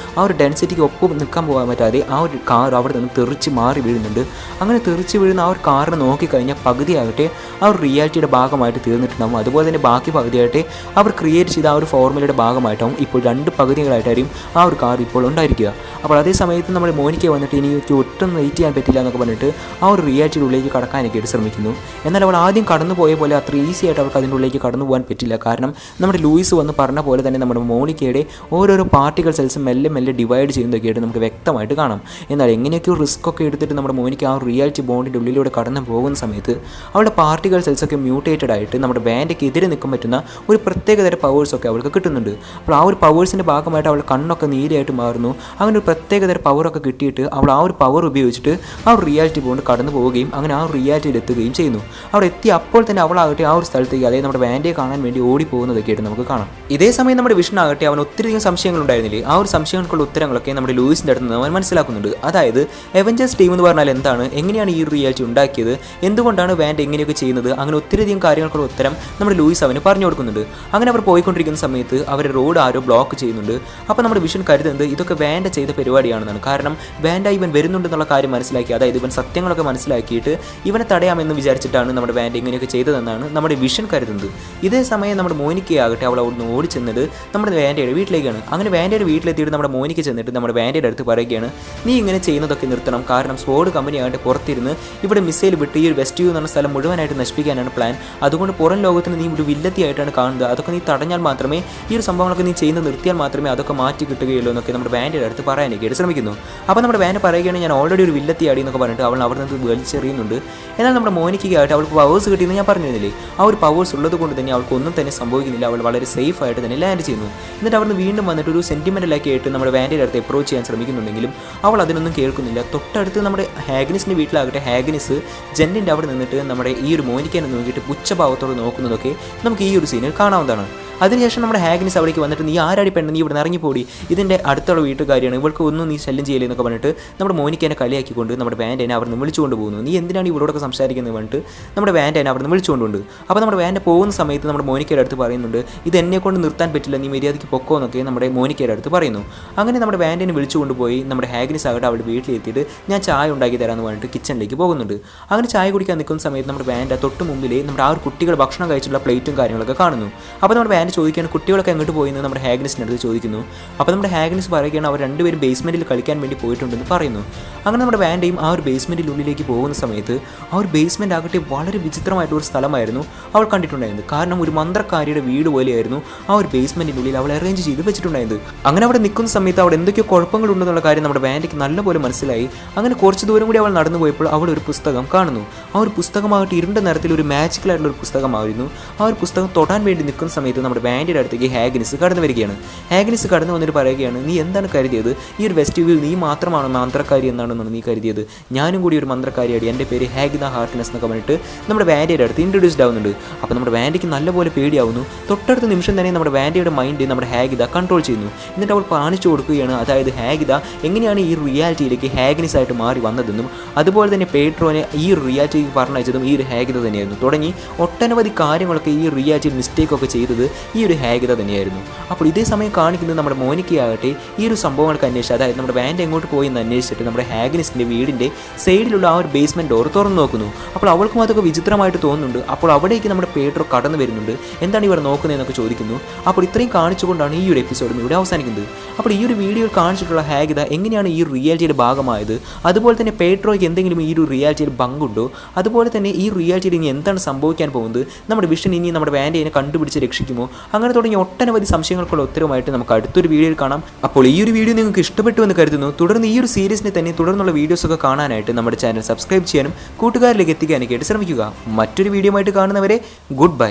ആ ഒരു ഡെൻസിറ്റിക്ക് ഒപ്പം നിൽക്കാൻ പോകാൻ പറ്റാതെ ആ ഒരു കാർ അവിടെ നിന്ന് തെറിച്ച് മാറി വീഴുന്നുണ്ട്. അങ്ങനെ തെറിച്ച് വീഴുന്ന ആ ഒരു കാറിനെ നോക്കിക്കഴിഞ്ഞാൽ പകുതിയാകട്ടെ ആ ഒരു റിയാലിറ്റിയുടെ ഭാഗമായിട്ട് തീർന്നിട്ടുണ്ടാകും. അതുപോലെ തന്നെ ബാക്കി പകുതിയായിട്ട് അവർ ക്രിയേറ്റ് ചെയ്ത ആ ഒരു ഫോർമുലയുടെ ഭാഗമായിട്ടാവും ഇപ്പോൾ 2 പകുതികളായിട്ടായിരിക്കും ആ ഒരു കാർ ഇപ്പോൾ ഉണ്ടായിരിക്കുക. അപ്പോൾ അതേ സമയത്ത് നമ്മുടെ മോനിക്ക വന്നിട്ട് ഇനി ഒട്ടും വെയിറ്റ് ചെയ്യാൻ പറ്റില്ല എന്നൊക്കെ പറഞ്ഞിട്ട് ആ ഒരു റിയാലിറ്റിയുടെ ഉള്ളിലേക്ക് കടക്കാനൊക്കെ ശ്രമിക്കുന്നു. എന്നാൽ അവൾ ആദ്യം കടന്നു പോയ പോലെ അത്ര ഈസി ആയിട്ട് അവൾക്ക് അതിൻ്റെ ഉള്ളിലേക്ക് കടന്നു പോകാൻ പറ്റില്ല. കാരണം നമ്മുടെ ലൂയിസ് വന്ന് പറഞ്ഞ പോലെ തന്നെ നമ്മുടെ മോനിക്കയുടെ ഓരോരോ പാർട്ടിക്കൽ സെൽസ് മെല്ലെ മെല്ലെ ഡിവൈഡ് ചെയ്യുന്നതൊക്കെയായിട്ട് നമുക്ക് വ്യക്തമായിട്ട് കാണാം. എന്നാൽ എങ്ങനെയൊക്കെയോ റിസ്ക് ഒക്കെ എടുത്തിട്ട് നമ്മുടെ മോനിക്ക ആ റിയാലിറ്റി ബോണ്ടിൻ്റെ ഉള്ളിലൂടെ കടന്നു പോകുന്ന സമയത്ത് അവളുടെ പാർട്ടിക്കൽ സെൽസൊക്കെ മ്യൂട്ടേറ്റഡ് ആയിട്ട് നമ്മുടെ ബാൻഡയ്ക്ക് എതിരെ നിൽക്കാൻ പറ്റുന്ന ഒരു പ്രത്യേകതര പവേഴ്സൊക്കെ അവൾക്ക് കിട്ടുന്നുണ്ട്. അപ്പോൾ ആ ഒരു പവേഴ്സിൻ്റെ ഭാഗമായിട്ട് അവളുടെ കണ്ണൊക്കെ നീലയായിട്ട് മാറുന്നു. അങ്ങനെ ഒരു പ്രത്യേകതര പവറൊക്കെ കിട്ടിയിട്ട് അവൾ ആ ഒരു പവർ ഉപയോഗിച്ചിട്ട് ആ ഒരു റിയാലിറ്റി ബോണ്ട് കടന്നു പോവുകയും അങ്ങനെ ആ ഒരു റിയാലിറ്റിയിൽ എത്തുകയും ചെയ്യുന്നു. അവിടെ എത്തി അപ്പോൾ തന്നെ അവളാകട്ടെ ആ ഒരു സ്ഥലത്തേക്ക് അതായത് നമ്മുടെ ബാൻഡയെ കാണാൻ വേണ്ടി ഓടി പോകുന്നതൊക്കെയായിട്ട് നമുക്ക് കാണാം. ഇതേ സമയം നമ്മുടെ വിഷനാകട്ടെ അവൻ ഒത്തിരിയധികം സംശയങ്ങളുണ്ടായിരുന്നില്ലേ. ആ ഒരു സംശയങ്ങൾക്കുള്ള ഉത്തരങ്ങളൊക്കെ നമ്മുടെ ലൂയിസിൻ്റെ അടുത്ത് നിന്ന് അവൻ മനസ്സിലാക്കുന്നുണ്ട്. അതായത് അവെഞ്ചേഴ്സ് ടീം എന്ന് പറഞ്ഞാൽ എന്താണ്, എങ്ങനെയാണ് ഈ റിയാലിറ്റി ഉണ്ടാക്കിയത്, എന്തുകൊണ്ടാണ് ബാൻഡ് എങ്ങനെയൊക്കെ ചെയ്യുന്നത്, അങ്ങനെ ഒത്തിരിയധികം കാര്യങ്ങൾക്കുള്ള ഉത്തരം നമ്മുടെ ലൂയിസ് അവന് പറഞ്ഞു കൊടുക്കുന്നുണ്ട്. അങ്ങനെ അവർ പോയിക്കൊണ്ടിരിക്കുന്ന സമയത്ത് അവരെ റോഡ് ആരോ ബ്ലോക്ക് ചെയ്യുന്നുണ്ട്. അപ്പോൾ നമ്മുടെ വിഷൻ കരുതുന്നത് ഇതൊക്കെ വേണ്ട ചെയ്ത പരിപാടിയാണെന്നാണ്. കാരണം വേണ്ട ഇവൻ വരുന്നുണ്ടെന്നുള്ള കാര്യം മനസ്സിലാക്കി, അതായത് ഇവൻ സത്യങ്ങളൊക്കെ മനസ്സിലാക്കിയിട്ട് ഇവനെ തടയാമെന്ന് വിചാരിച്ചിട്ടാണ് നമ്മുടെ വേണ്ട ഇങ്ങനെയൊക്കെ ചെയ്തതെന്നാണ് നമ്മുടെ വിഷൻ കരുതുന്നത്. ഇതേ സമയം നമ്മുടെ മോനിക്കയാകട്ടെ അവൾ അവിടുന്ന് ഓടി ചെന്നത് നമ്മുടെ വേണ്ടയുടെ വീട്ടിലേക്കാണ്. അങ്ങനെ വേണ്ടയുടെ വീട്ടിലെത്തിയിട്ട് നമ്മുടെ മോനിക്ക ചെന്നിട്ട് നമ്മുടെ വേണ്ടയുടെ അടുത്ത് പറയുകയാണ്, നീ ഇങ്ങനെ ചെയ്യുന്നതൊക്കെ നിർത്തണം. കാരണം സ്കോഡ് കമ്പനിയാകട്ടെ പുറത്തിരുന്ന് ഇവിടെ മിസൈൽ വിട്ട് ഈ ഒരു വെസ്റ്റ് വ്യൂ എന്ന് പറഞ്ഞ സ്ഥലം മുഴുവനായിട്ട് നശിപ്പിക്കാനാണ് പ്ലാൻ. അതുകൊണ്ട് പുറം ലോകത്തിന് നീ ഒരു വില്ലത്തിയായിട്ടാണ് കാണുന്നത്. അതൊക്കെ നീ തടഞ്ഞാൽ മാത്രമേ ഈ ഒരു സംഭവങ്ങളൊക്കെ നീ ചെയ്യുന്നത് നിർത്തിയാൽ മാത്രമേ അതൊക്കെ മാറ്റി കിട്ടുകയുള്ളൂ എന്നൊക്കെ നമ്മുടെ വേണ്ടയുടെ അടുത്ത് പറയാനൊക്കെയായിട്ട് ശ്രമിക്കുന്നു. അപ്പോൾ നമ്മുടെ വേണ്ട പറയുകയാണ്, ഞാൻ ഓൾറെഡി ഒരു വില്ലത്തിയാടി എന്നൊക്കെ പറഞ്ഞിട്ട് അവൾ അവിടെ നിന്ന് വലിച്ചെറിയുന്നുണ്ട്. എന്നാൽ നമ്മുടെ മോനിക്കയായിട്ട് അവൾക്ക് പവേഴ്സ് കിട്ടിയെന്ന് ഞാൻ പറഞ്ഞിരുന്നില്ലേ, ആ ഒരു പവേഴ്സ് ഉള്ളത് കൊണ്ട് തന്നെ അവൾക്ക് ഒന്നും തന്നെ സംഭവിക്കുന്നില്ല. അവൾ വളരെ സേഫ് ആയിട്ട് തന്നെ ലാൻഡ് ചെയ്യുന്നു. എന്നിട്ട് അവിടുന്ന് വീണ്ടും വന്നിട്ട് ഒരു സെന്റിമെന്റലൊക്കെ ആയിട്ട് നമ്മുടെ വേണ്ടയുടെ അടുത്ത് അപ്രോച്ച് ചെയ്യാൻ ശ്രമിക്കുന്നുണ്ടെങ്കിലും അവൾ അതിനൊന്നും കേൾക്കുന്നില്ല. തൊട്ടടുത്ത് നമ്മുടെ ഹാഗ്നിസിൻ്റെ വീട്ടിലാകട്ടെ ഹാഗ്നിസ് ജെന്നിൻ്റെ അവിടെ നിന്നിട്ട് നമ്മുടെ ഈ ഒരു മോനിക്കനെ നോക്കിയിട്ട് പുച്ഛഭാവത്തോട് നോക്കുന്നതൊക്കെ നമുക്ക് ഈ ഒരു സീനിൽ കാണാവുന്നതാണ്. അതിനുശേഷം നമ്മുടെ ഹാഗ്നിസ് അവിടേക്ക് വന്നിട്ട്, നീ ആരാടി പെണ്ണ്, നീ ഇവിടെ ഇറങ്ങിപ്പോടി, ഇതിൻ്റെ അടുത്തുള്ള വീട്ടുകാരിയാണ്, ഇവൾക്ക് ഒന്നും നീ ശല്യം ചെയ്യില്ല എന്നൊക്കെ പറഞ്ഞിട്ട് നമ്മുടെ മോനിക്കനെ കളിയാക്കിക്കൊണ്ട് നമ്മുടെ വാൻഡേനെ അവിടെ നിന്ന് വിളിച്ചുകൊണ്ട് പോകുന്നു. നീ എന്തിനാണ് ഇവരോടൊക്കെ സംസാരിക്കുന്നത് പറഞ്ഞിട്ട് നമ്മുടെ വാൻഡേനെ അവിടെ നിന്ന് വിളിച്ചുകൊണ്ടുണ്ട്. അപ്പോൾ നമ്മുടെ വാൻഡ പോകുന്ന സമയത്ത് നമ്മുടെ മോനിക്കയുടെ അടുത്ത് പറയുന്നുണ്ട്, ഇത് എന്നെ കൊണ്ട് നിർത്താൻ പറ്റില്ല, നീ മര്യാദയ്ക്ക് പൊക്കോ എന്നൊക്കെ നമ്മുടെ മോനിക്കയുടെ അടുത്ത് പറയുന്നു. അങ്ങനെ നമ്മുടെ വാൻഡേനെ വിളിച്ചുകൊണ്ട് പോയി നമ്മുടെ ഹാഗ്നിസ് ആകട്ടെ അവളുടെ വീട്ടിലെത്തിയിട്ട് ഞാൻ ചായ ഉണ്ടാക്കി തരാമെന്ന് പറഞ്ഞിട്ട് കിച്ചണിലേക്ക് പോകുന്നുണ്ട്. അങ്ങനെ ചായ കുടിക്കാൻ നിൽക്കുന്ന സമയത്ത് നമ്മുടെ വാൻഡ തൊട്ട് മുമ്പിൽ നമ്മുടെ ആ ഒരു കുട്ടികൾ ഭക്ഷണം കഴിച്ചിട്ടുള്ള പ്ലേറ്റും കാര്യങ്ങളൊക്കെ കാണുന്നു. അപ്പോൾ നമ്മുടെ വാൻഡ ചോദിക്കുകയാണ്, കുട്ടികളൊക്കെ എങ്ങോട്ട് പോയി എന്ന് നമ്മുടെ ഹാഗ്നിസിൻ്റെ അടുത്ത് ചോദിക്കുന്നു. അപ്പോൾ നമ്മുടെ ഹാഗ്നിസ് പറയുകയാണ്, അവർ രണ്ടുപേരും ബേസ്മെൻറ്റിൽ കളിക്കാൻ വേണ്ടി പോയിട്ടുണ്ടെന്ന് പറയുന്നു. അങ്ങനെ നമ്മുടെ വാൻഡയും ആ ഒരു ബേസ്മെൻറ്റിനുള്ളിലേക്ക് പോകുന്ന സമയത്ത് ആ ഒരു ബേസ്മെൻറ്റ് ആകട്ടെ വളരെ വിചിത്രമായിട്ടൊരു സ്ഥലമായിരുന്നു അവൾ കണ്ടിട്ടുണ്ടായിരുന്നത്. കാരണം ഒരു മന്ത്രക്കാരിയുടെ വീട് പോലെയായിരുന്നു ആ ഒരു ബേസ്മെൻറ്റിനുള്ളിൽ അവൾ അറേഞ്ച് ചെയ്ത് വെച്ചിട്ടുണ്ടായിരുന്നത്. അങ്ങനെ അവിടെ നിൽക്കുന്ന സമയത്ത് അവിടെ എന്തൊക്കെയോ കുഴപ്പങ്ങളുണ്ടെന്നുള്ള കാര്യം നമ്മുടെ വാൻഡയ്ക്ക് നല്ലപോലെ മനസ്സിലായി. അങ്ങനെ കുറച്ച് ദൂരം കൂടി അവൾ നടന്നു പോയപ്പോൾ അവൾ ഒരു പുസ്തകം കാണുന്നു. ആ ഒരു പുസ്തകമാകട്ടെ ഇരുണ്ട നിറത്തിൽ ഒരു മാജിക്കലായിട്ടുള്ള ഒരു പുസ്തകമായിരുന്നു. ആ ഒരു പുസ്തകം തൊടാൻ വേണ്ടി നിൽക്കുന്ന സമയത്ത് നമ്മുടെ വാൻഡയുടെ അടുത്തേക്ക് ഹാഗ്നിസ് കടന്നു വരികയാണ്. ഹാഗ്നിസ് കടന്നു വന്നിട്ട് പറയുകയാണ്, നീ എന്താണ് കരുതിയത്, ഈ ഒരു വെസ്റ്റ് വ്യൂവിൽ നീ മാത്രമാണ് മന്ത്രക്കാരി എന്നാണെന്നാണ് നീ കരുതിയത്, ഞാനും കൂടി ഒരു മന്ത്രക്കാരിയാണ്, എൻ്റെ പേര് ഹാഗ്ന ഹാർട്ട്നെസ് എന്നൊക്കെ പറഞ്ഞിട്ട് നമ്മുടെ വാൻഡയുടെ അടുത്ത് ഇൻട്രൊഡ്യൂസ്ഡ് ആവുന്നുണ്ട്. അപ്പോൾ നമ്മുടെ വാൻഡയ്ക്ക് നല്ലപോലെ പേടിയാവുന്നു. തൊട്ടടുത്ത നിമിഷം തന്നെ നമ്മുടെ വാൻഡയുടെ മൈൻഡ് നമ്മുടെ ഹാഗിത കൺട്രോൾ ചെയ്യുന്നു. എന്നിട്ട് അവൾ കാണിച്ചു കൊടുക്കുകയാണ്, അതായത് ഹാഗിത എങ്ങനെയാണ് ഈ റിയാലിറ്റിയിലേക്ക് ഹാഗ്നിസ് ആയിട്ട് മാറി വന്നതെന്നും അതുപോലെ തന്നെ പേട്രോനെ ഈ ഒരു റിയാലിറ്റിക്ക് പറഞ്ഞയച്ചതും ഈ ഒരു ഹാഗിത തന്നെയായിരുന്നു. തുടങ്ങി ഒട്ടനവധി കാര്യങ്ങളൊക്കെ ഈ റിയാലിറ്റിയിൽ മിസ്റ്റേക്കൊക്കെ ചെയ്തത് ഈ ഒരു ഹാഗിത തന്നെയായിരുന്നു. അപ്പോൾ ഇതേ സമയം കാണിക്കുന്നത് നമ്മുടെ മോനിക്കയാകട്ടെ ഈ ഒരു സംഭവങ്ങൾക്ക് അന്വേഷിച്ച്, അതായത് നമ്മുടെ വാൻഡ എങ്ങോട്ട് പോയി എന്ന് അന്വേഷിച്ചിട്ട് നമ്മുടെ ഹാഗ്നിസിൻ്റെ വീടിൻ്റെ സൈഡിലുള്ള ആ ഒരു ബേസ്മെൻറ്റ് ഡോർ തുറന്നു നോക്കുന്നു. അപ്പോൾ അവൾക്കും അതൊക്കെ വിചിത്രമായിട്ട് തോന്നുന്നുണ്ട്. അപ്പോൾ അവിടേക്ക് നമ്മുടെ പേട്രോ കടന്നു വരുന്നുണ്ട്. എന്താണ് ഇവർ നോക്കുന്നതെന്നൊക്കെ ചോദിക്കുന്നു. അപ്പോൾ ഇത്രയും കാണിച്ചുകൊണ്ടാണ് ഈ ഒരു എപ്പിസോഡ് ഇവിടെ അവസാനിക്കുന്നത്. അപ്പോൾ ഈ ഒരു വീഡിയോയിൽ കാണിച്ചിട്ടുള്ള ഹാഗിത എങ്ങനെയാണ് ഈ റിയാലിറ്റിയുടെ ഭാഗമായത്, അതുപോലെ തന്നെ പേട്രോയ്ക്ക് എന്തെങ്കിലും ഈ ഒരു റിയാലിറ്റിയിൽ പങ്കുണ്ടോ, അതുപോലെ തന്നെ ഈ റിയാലിറ്റിയിൽ ഇനി എന്താണ് സംഭവിക്കാൻ പോകുന്നത്, നമ്മുടെ വിഷൻ ഇനി നമ്മുടെ വാൻഡയെ കണ്ടുപിടിച്ച് രക്ഷിക്കുമോ, അങ്ങനെ തുടങ്ങിയ ഒട്ടനവധി സംശയങ്ങൾക്കുള്ള ഉത്തരവുമായിട്ട് നമുക്ക് അടുത്തൊരു വീഡിയോയിൽ കാണാം. അപ്പോൾ ഈ ഒരു വീഡിയോ നിങ്ങൾക്ക് ഇഷ്ടപ്പെട്ടു എന്ന് കരുതുന്നു. തുടർന്ന് ഈ ഒരു സീരീസിനെ തന്നെ തുടർന്നുള്ള വീഡിയോസൊക്കെ കാണാനായിട്ട് നമ്മുടെ ചാനൽ സബ്സ്ക്രൈബ് ചെയ്യാനും കൂട്ടുകാരിലേക്ക് എത്തിക്കാനൊക്കെ ആയിട്ട് ശ്രമിക്കുക. മറ്റൊരു വീഡിയോ ആയിട്ട് കാണുന്നവരെ ഗുഡ് ബൈ.